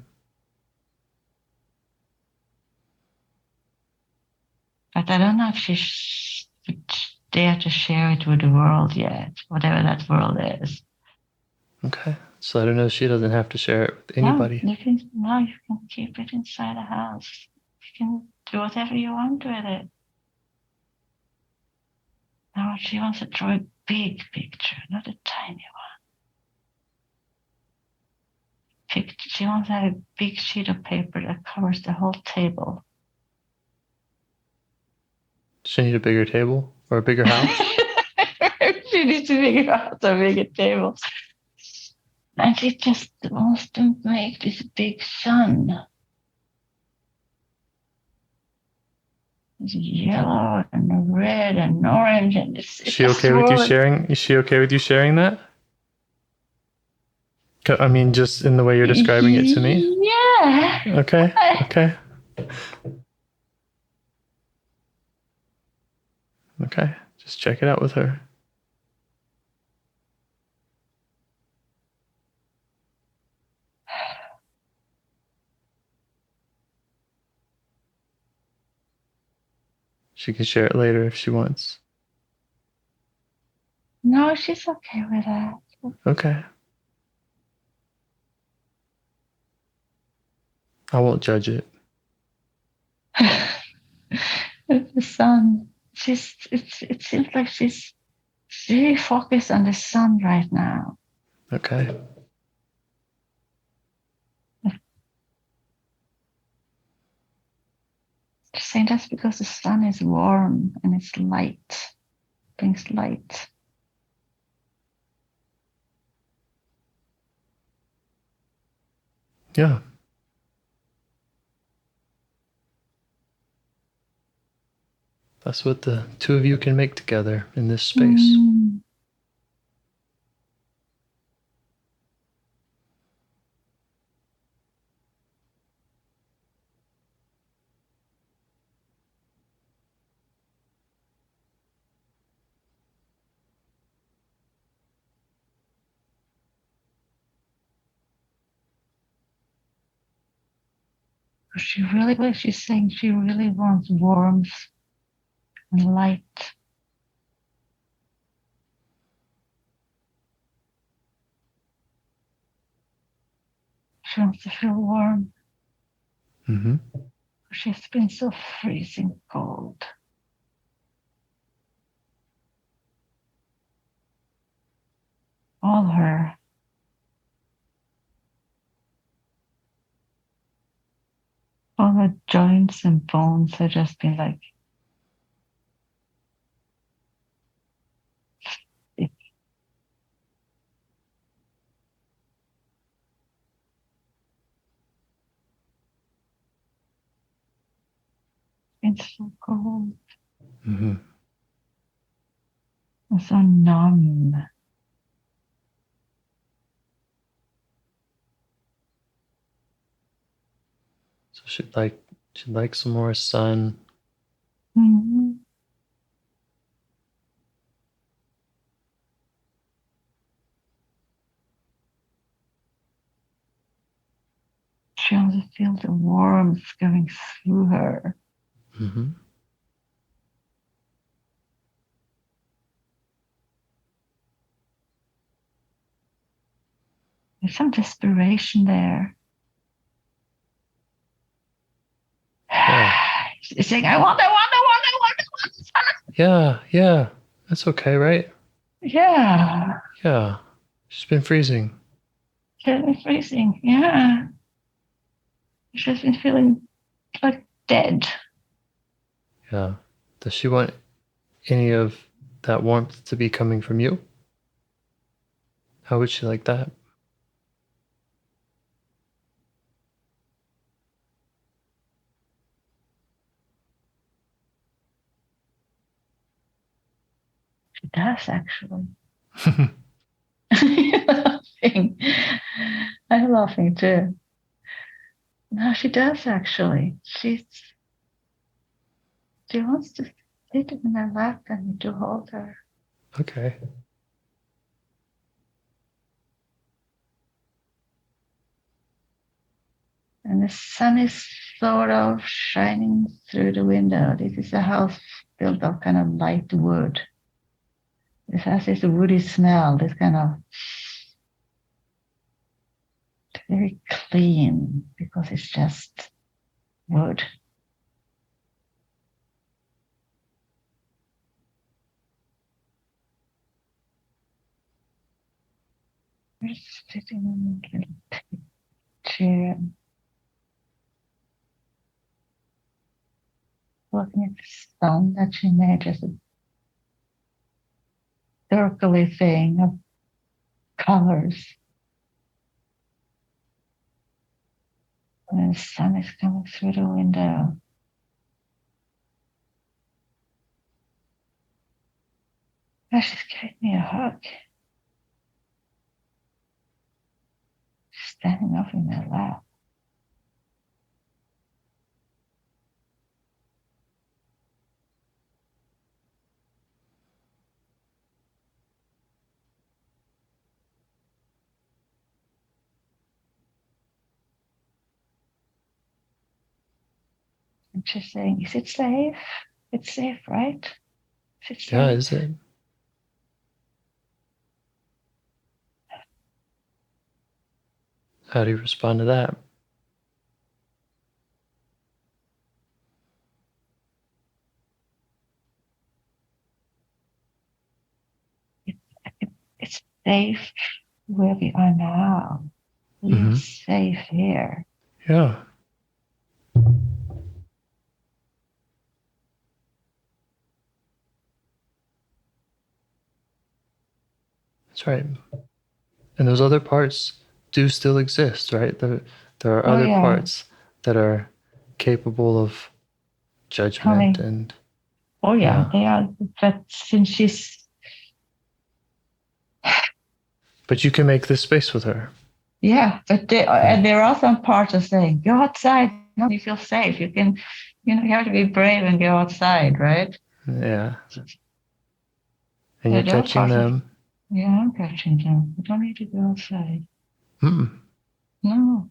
But I don't know if she would dare to share it with the world yet, whatever that world is. Okay. So I don't know, she doesn't have to share it with anybody. No, you can keep it inside the house. You can do whatever you want with it. Now she wants to draw a big picture, not a tiny one. She wants to have a big sheet of paper that covers the whole table. Does she need a bigger table or a bigger house? She needs a bigger house, a bigger table. And she just wants to make this big sun. It's yellow and red and orange, and Is she okay with you sharing? Is she okay with you sharing that? I mean, just in the way you're describing it to me. Yeah. Okay. Okay. Okay. Just check it out with her. She can share it later if she wants. No, she's okay with that. Okay. I won't judge it. The sun. It seems like she's really focused on the sun right now. Okay. She's saying that's because the sun is warm and it's light. Brings light. Yeah. That's what the two of you can make together in this space. She's saying she really wants warmth and light. She wants to feel warm. Mm-hmm. She's been so freezing cold. All her joints and bones have just been like it's so cold. Mm-hmm. And so numb. So she'd like some more sun. Mm-hmm. She wants to feel the warmth going through her. Mm-hmm. There's some desperation there. Yeah. She's saying, I want. Yeah. That's okay, right? Yeah. Yeah. She's been freezing. She's been freezing. Yeah. She's been feeling like dead. Yeah. Does she want any of that warmth to be coming from you? How would she like that? She does, actually. You're laughing. I'm laughing too. No, she does, actually. She wants to sit in her lap and to hold her. Okay. And the sun is sort of shining through the window. This is a house built of kind of light wood. It has this woody smell, this kind of very clean because it's just wood. We're sitting in a little chair, looking at the stone that she made, just a circly thing of colors. And the sun is coming through the window. Oh, she's giving me a hug. She's standing up in my lap. And she's saying, is it safe? It's safe, right? Is it safe? Yeah, is it? How do you respond to that? It's safe where we are now. We are safe here. Yeah. That's right. And those other parts do still exist, right? There are other parts that are capable of judgment and. Oh yeah, they are. But since she's. But you can make this space with her. Yeah, but and there are some parts of saying, go outside. No, you feel safe. You can, you have to be brave and go outside, right? Yeah. And you're catching them. Yeah, I'm catching them. You don't need to go outside. Mm-mm. No.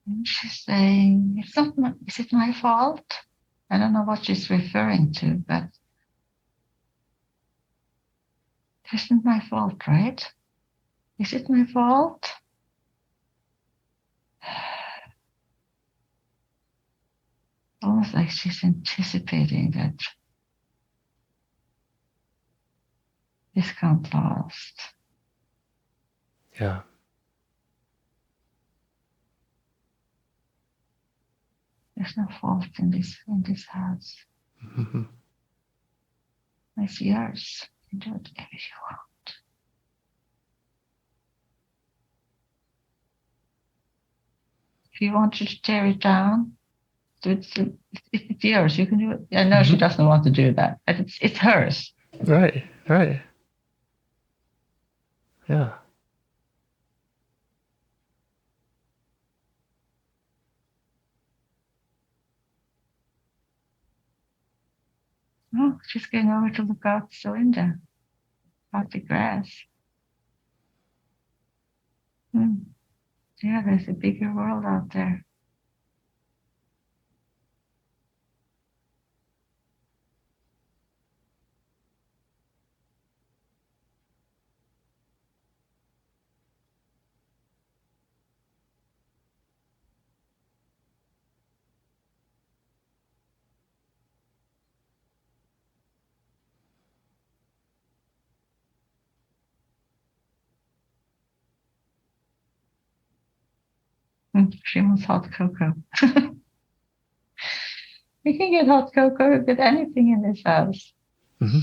And she's saying, it's not my, is it my fault? I don't know what she's referring to, but it isn't my fault, right? Is it my fault? Almost like she's anticipating that this can't last. Yeah. There's no fault in this house. Mm-hmm. It's yours. You do whatever you want. If you want to tear it down, it's yours. You can do it. I know she doesn't want to do that, but it's hers. Right. Right. Yeah. Oh, she's going over to look out the window, out the grass. Yeah, there's a bigger world out there. She wants hot cocoa. You can get hot cocoa, you get anything in this house. Mm-hmm.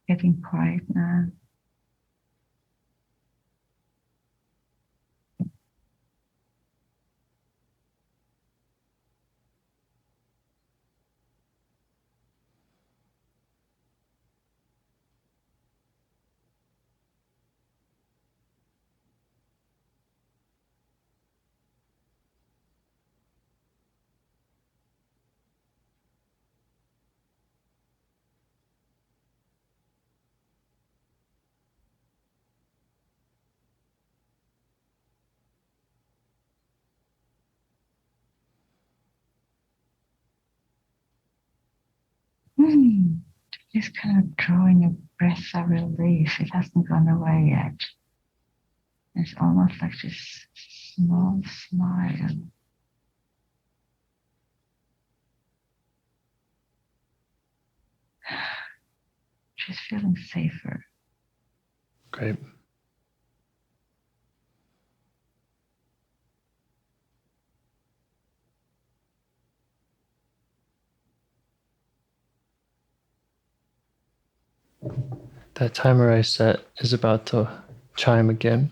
Getting quiet now. She's kind of drawing a breath of relief. It hasn't gone away yet. It's almost like this small smile. She's feeling safer. Great. That timer I set is about to chime again.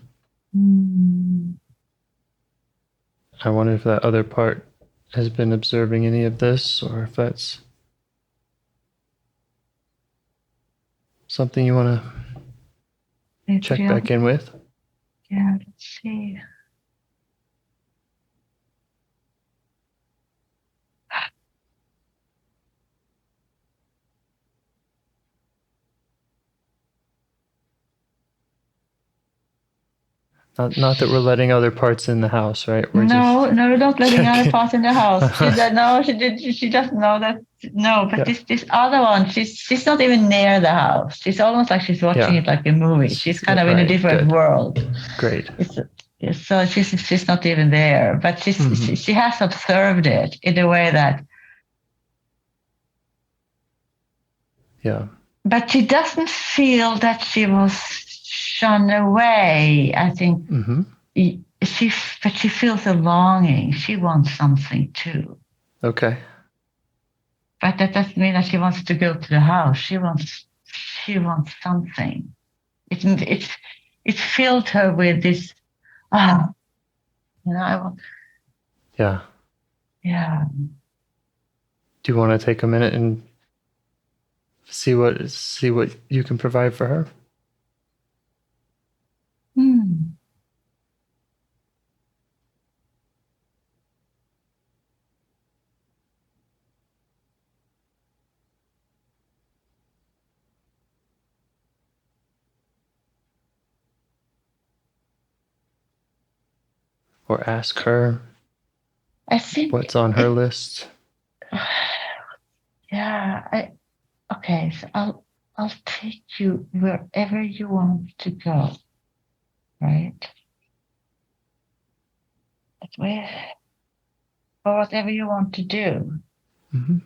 I wonder if that other part has been observing any of this, or if that's something you want to check back in with. Yeah, let's see. Not that we're letting other parts in the house, right? We're No, not letting other checking. parts in the house. She doesn't know. She doesn't know that. No, but Yeah. this other one, she's not even near the house. She's almost like she's watching it like a movie. She's kind of in a different world. Great. So she's not even there, but she has observed it in a way that. Yeah. But she doesn't feel that she was shun away. I think she feels a longing. She wants something too. Okay. But that doesn't mean that she wants to go to the house. She wants something. It filled her with this. I want. Yeah. Yeah. Do you want to take a minute and see what you can provide for her? Or ask her I think what's on her list. Yeah. Okay. So I'll take you wherever you want to go. Right. Or whatever you want to do. And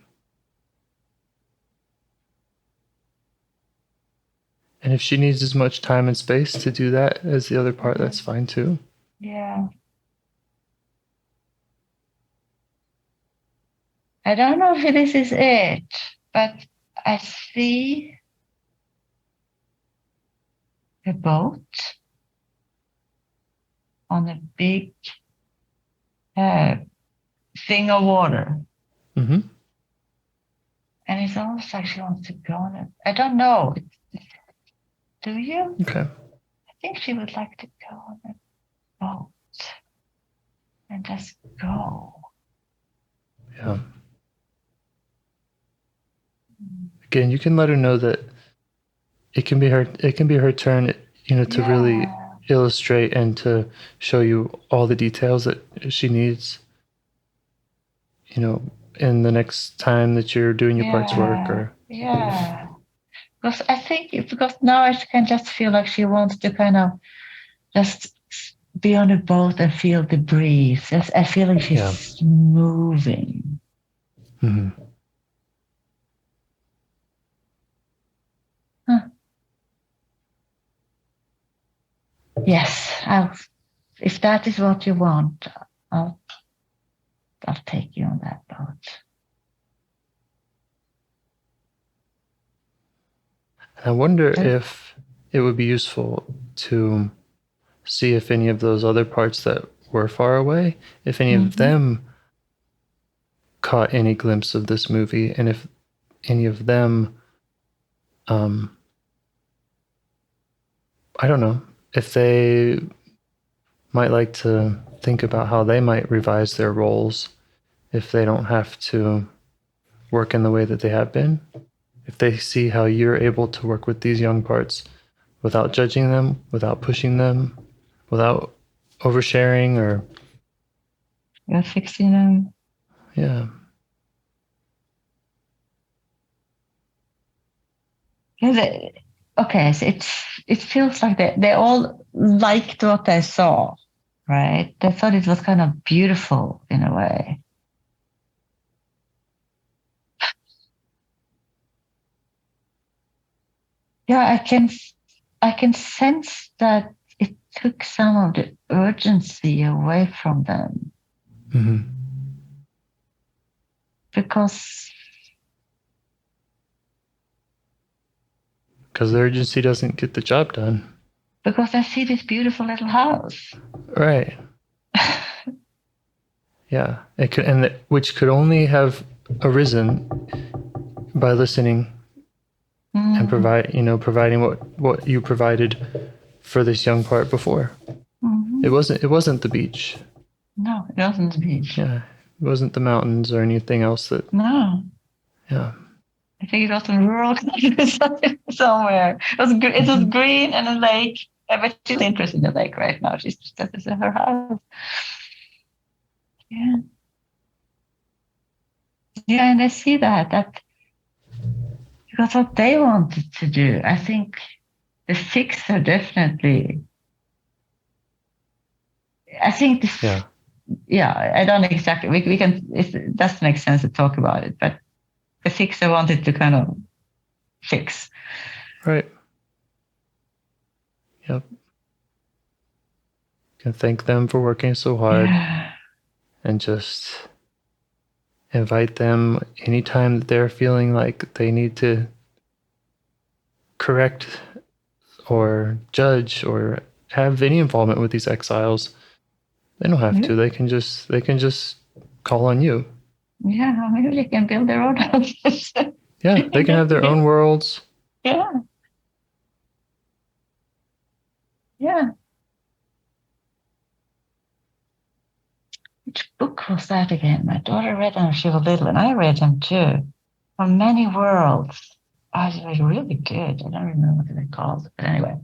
if she needs as much time and space to do that as the other part, that's fine too. Yeah. I don't know if this is it, but I see a boat on a big thing of water. And it's almost like she wants to go on it. I don't know. Do you? Okay. I think she would like to go on a boat and just go. Yeah. Again, you can let her know that it can be her turn, to really illustrate and to show you all the details that she needs, in the next time that you're doing your part's work. Or Because I think because now I can just feel like she wants to kind of just be on a boat and feel the breeze. I feel like she's moving. Yes, if that is what you want, I'll take you on that boat. I wonder if it would be useful to see if any of those other parts that were far away, if any of them caught any glimpse of this movie, and if any of them, I don't know, if they might like to think about how they might revise their roles if they don't have to work in the way that they have been. If they see how you're able to work with these young parts without judging them, without pushing them, without oversharing or fixing them. Yeah. Okay, so it feels like they all liked what they saw, right? They thought it was kind of beautiful in a way. Yeah, I can sense that it took some of the urgency away from them. Because because the urgency doesn't get the job done. Because I see this beautiful little house. Right. Yeah. It could, which could only have arisen by listening and providing what you provided for this young part before. Mm-hmm. It wasn't the beach. No, it wasn't the beach. Yeah. It wasn't the mountains or anything else that. No. Yeah. I think it was in rural somewhere. It was green and a lake. But she's interested in the lake right now. That is her house. Yeah. Yeah, and I see that because what they wanted to do, I think the fixer definitely. I think this. Yeah, I don't exactly. We can. It doesn't make sense to talk about it, but the fixer wanted to kind of fix. Right. Yep. You can thank them for working so hard, and just invite them anytime that they're feeling like they need to correct or judge or have any involvement with these exiles. They don't have to. They can just call on you. Yeah, maybe they can build their own houses. Yeah, they can have their own worlds. Yeah. Yeah. Which book was that again? My daughter read them when she was little, and I read them too. On Many Worlds. Oh, it was really good. I don't remember what they called, but anyway.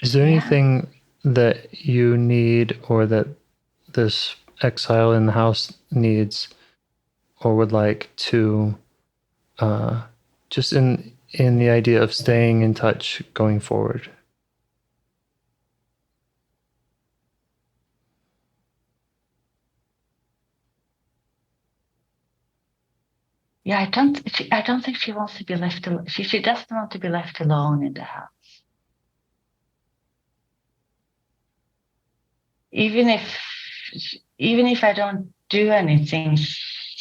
Is there anything that you need or that this exile in the house needs or would like to just in the idea of staying in touch going forward? Yeah, I don't think she wants to be left alone. She doesn't want to be left alone in the house. Even if I don't do anything,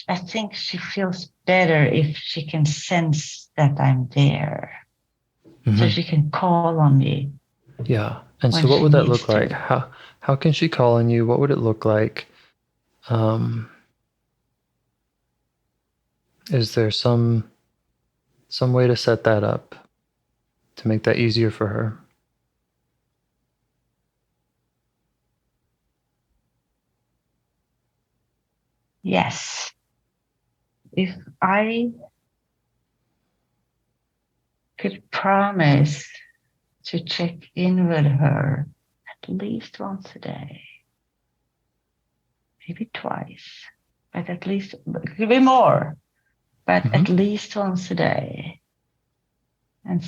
I think she feels better if she can sense that I'm there. Mm-hmm. So she can call on me. Yeah. And so what would that look like? How can she call on you? What would it look like? Is there some way to set that up to make that easier for her? Yes. If I could promise to check in with her at least once a day, maybe twice, but at least, it could be more, but at least once a day, and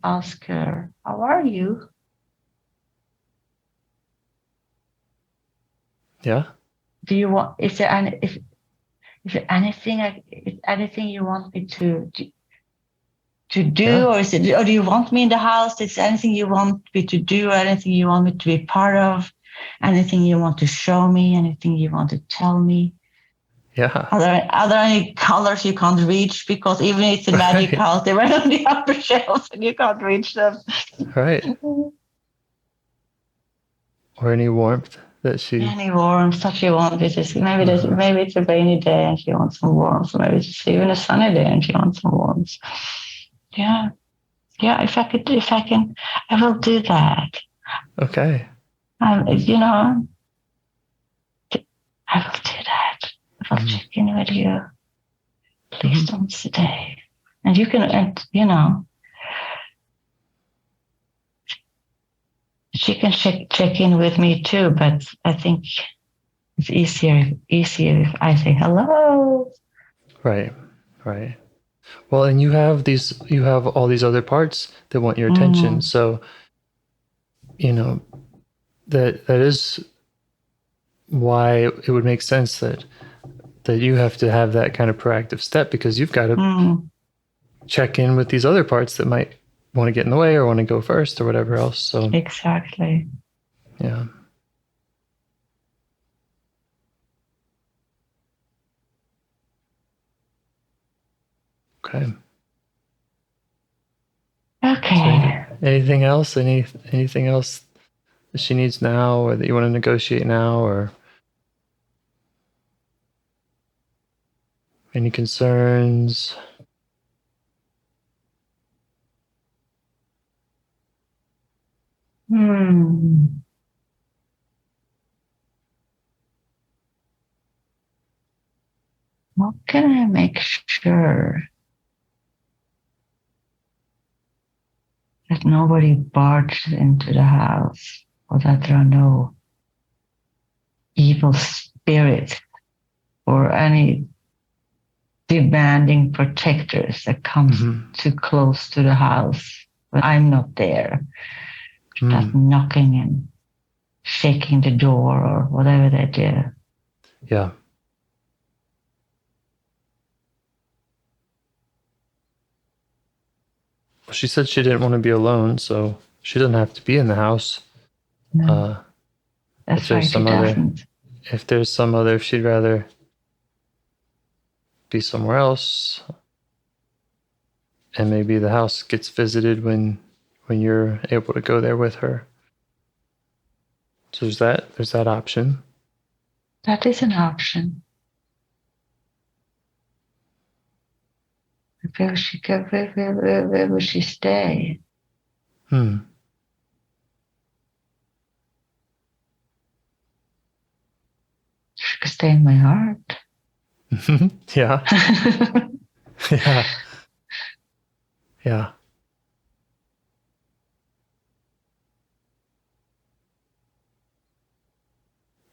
ask her, how are you? Yeah. Do you want, is there anything you want me to do, or do you want me in the house? Is there anything you want me to do, or anything you want me to be part of? Anything you want to show me? Anything you want to tell me? Yeah. Are there any colors you can't reach? Because even if it's a magic house, they were on the upper shelves and you can't reach them. Right. Or any warmth that she... Any warmth that she wants. Maybe it's a rainy day and she wants some warmth. Maybe it's even a sunny day and she wants some warmth. Yeah. Yeah, if I can, I will do that. Okay. I will do that. I will check in with you at least once a day. And you can, she can check in with me too, but I think it's easier if I say hello. Right. Well, and you have all these other parts that want your attention. So, that is why it would make sense that you have to have that kind of proactive step, because you've got to check in with these other parts that might want to get in the way or want to go first or whatever else. So exactly. Yeah. Okay. Okay. So anything else? Anything else that she needs now, or that you want to negotiate now, or any concerns? How can I make sure that nobody barges into the house, or that there are no evil spirits or any demanding protectors that comes too close to the house when I'm not there? Just knocking and shaking the door or whatever they do. Yeah. Well, she said she didn't want to be alone, so she doesn't have to be in the house. No, that's right. If she'd rather be somewhere else, and maybe the house gets visited when you're able to go there with her. So there's that option. That is an option. Where will she go? Where will she stay? She could stay in my heart. Yeah. Yeah. Yeah.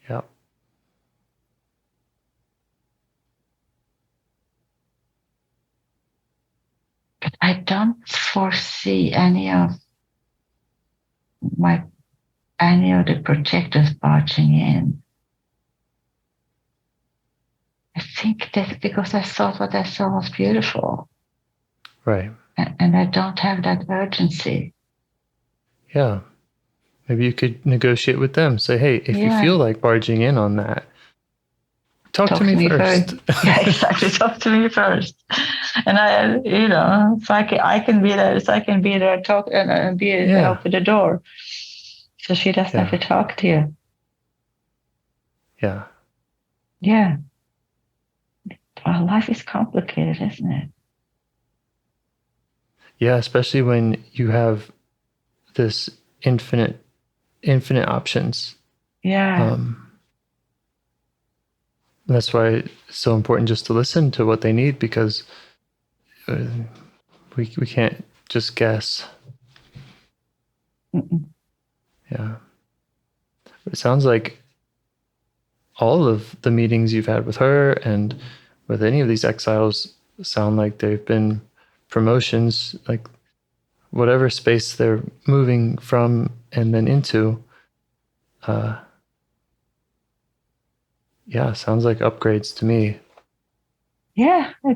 Yeah. But I don't foresee any of the protectors barging in. I think that's because I thought what I saw was beautiful. Right. And I don't have that urgency. Yeah. Maybe you could negotiate with them. Say, hey, if you feel like barging in on that, talk to me first. Yeah, exactly. Talk to me first. And so I can be there. So I can be there, talk and be open the door. So she doesn't have to talk to you. Yeah. Yeah. Well, life is complicated, isn't it? Yeah, especially when you have this infinite options. Yeah. That's why it's so important just to listen to what they need, because we can't just guess. Yeah. But it sounds like all of the meetings you've had with her and with any of these exiles sound like they've been promotions, like whatever space they're moving from and then into. Yeah, sounds like upgrades to me. Yeah, I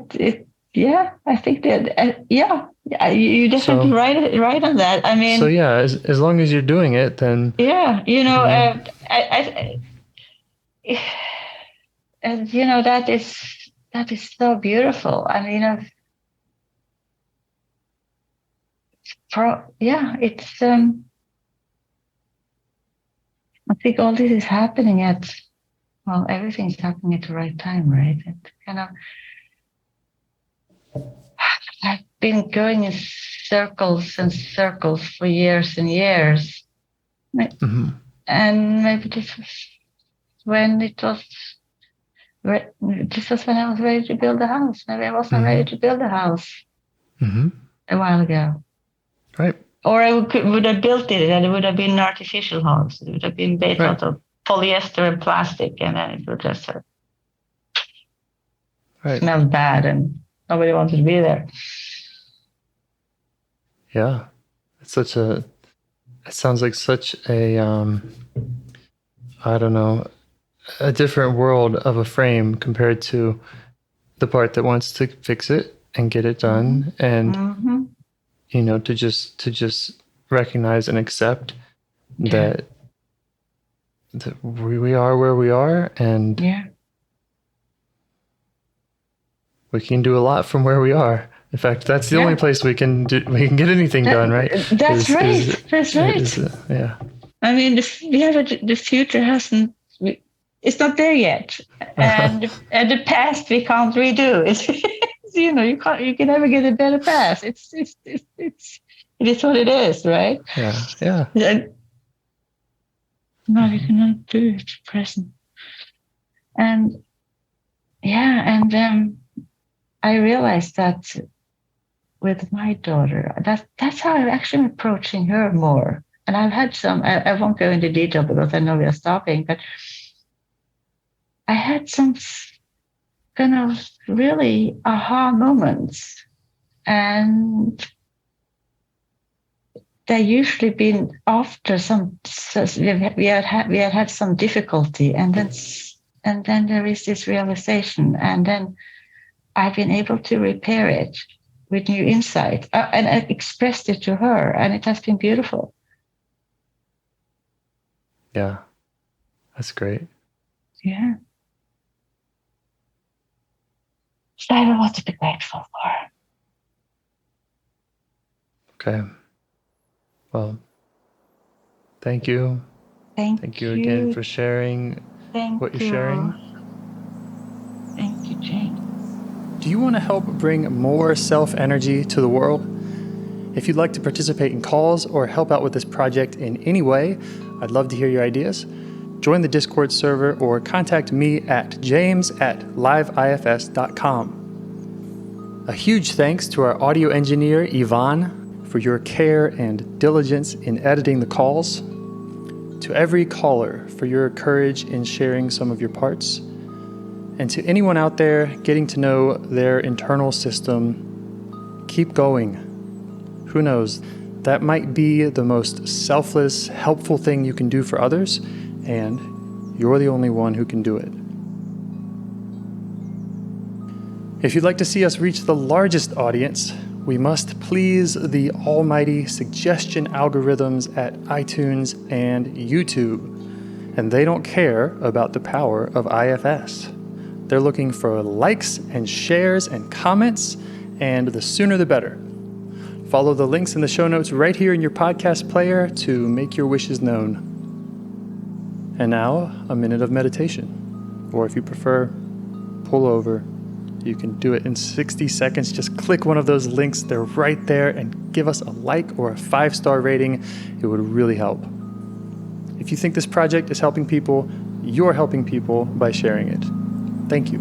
think that. You definitely right on that. I mean, so yeah, as long as you're doing it, then yeah, and that is so beautiful. I mean, it's. I think all this is happening everything's happening at the right time, right? It kind of. I've been going in circles and circles for years and years. And maybe this was when I was ready to build a house. Maybe I wasn't ready to build a house a while ago. Right. Or I would have built it and it would have been an artificial house. It would have been made out of polyester and plastic, and then it would just smell bad and nobody wanted to be there. Yeah. It sounds like such a, I don't know, a different world of a frame compared to the part that wants to fix it and get it done. And, to just recognize and accept that we are where we are, and we can do a lot from where we are. In fact, that's the only place we can get anything done, right? That's right. That's right. Yeah. I mean, the future hasn't. It's not there yet, and the past we can't redo. You can never get a better past. It is what it is, right? Yeah. No, you cannot do it present. And I realized that with my daughter, that's how I'm actually approaching her more. And I've had some. I won't go into detail because I know we are stopping, but I had some kind of really aha moments, and they usually been after some. We had some difficulty, and then there is this realization, and then I've been able to repair it with new insight, and I expressed it to her, and it has been beautiful. Yeah, that's great. Yeah. So I have a lot to be grateful for. Okay. Well, thank you. Thank you again for sharing what you're sharing. Thank you, Jane. Do you want to help bring more self-energy to the world? If you'd like to participate in calls or help out with this project in any way, I'd love to hear your ideas. Join the Discord server or contact me at james@liveifs.com. A huge thanks to our audio engineer, Yvonne, for your care and diligence in editing the calls. To every caller for your courage in sharing some of your parts. And to anyone out there getting to know their internal system, keep going. Who knows? That might be the most selfless, helpful thing you can do for others, and you're the only one who can do it. If you'd like to see us reach the largest audience, we must please the almighty suggestion algorithms at iTunes and YouTube. And they don't care about the power of IFS. They're looking for likes and shares and comments, and the sooner the better. Follow the links in the show notes right here in your podcast player to make your wishes known. And now, a minute of meditation. Or if you prefer, pull over. You can do it in 60 seconds. Just click one of those links. They're right there, and give us a like or a 5-star rating. It would really help. If you think this project is helping people, you're helping people by sharing it. Thank you.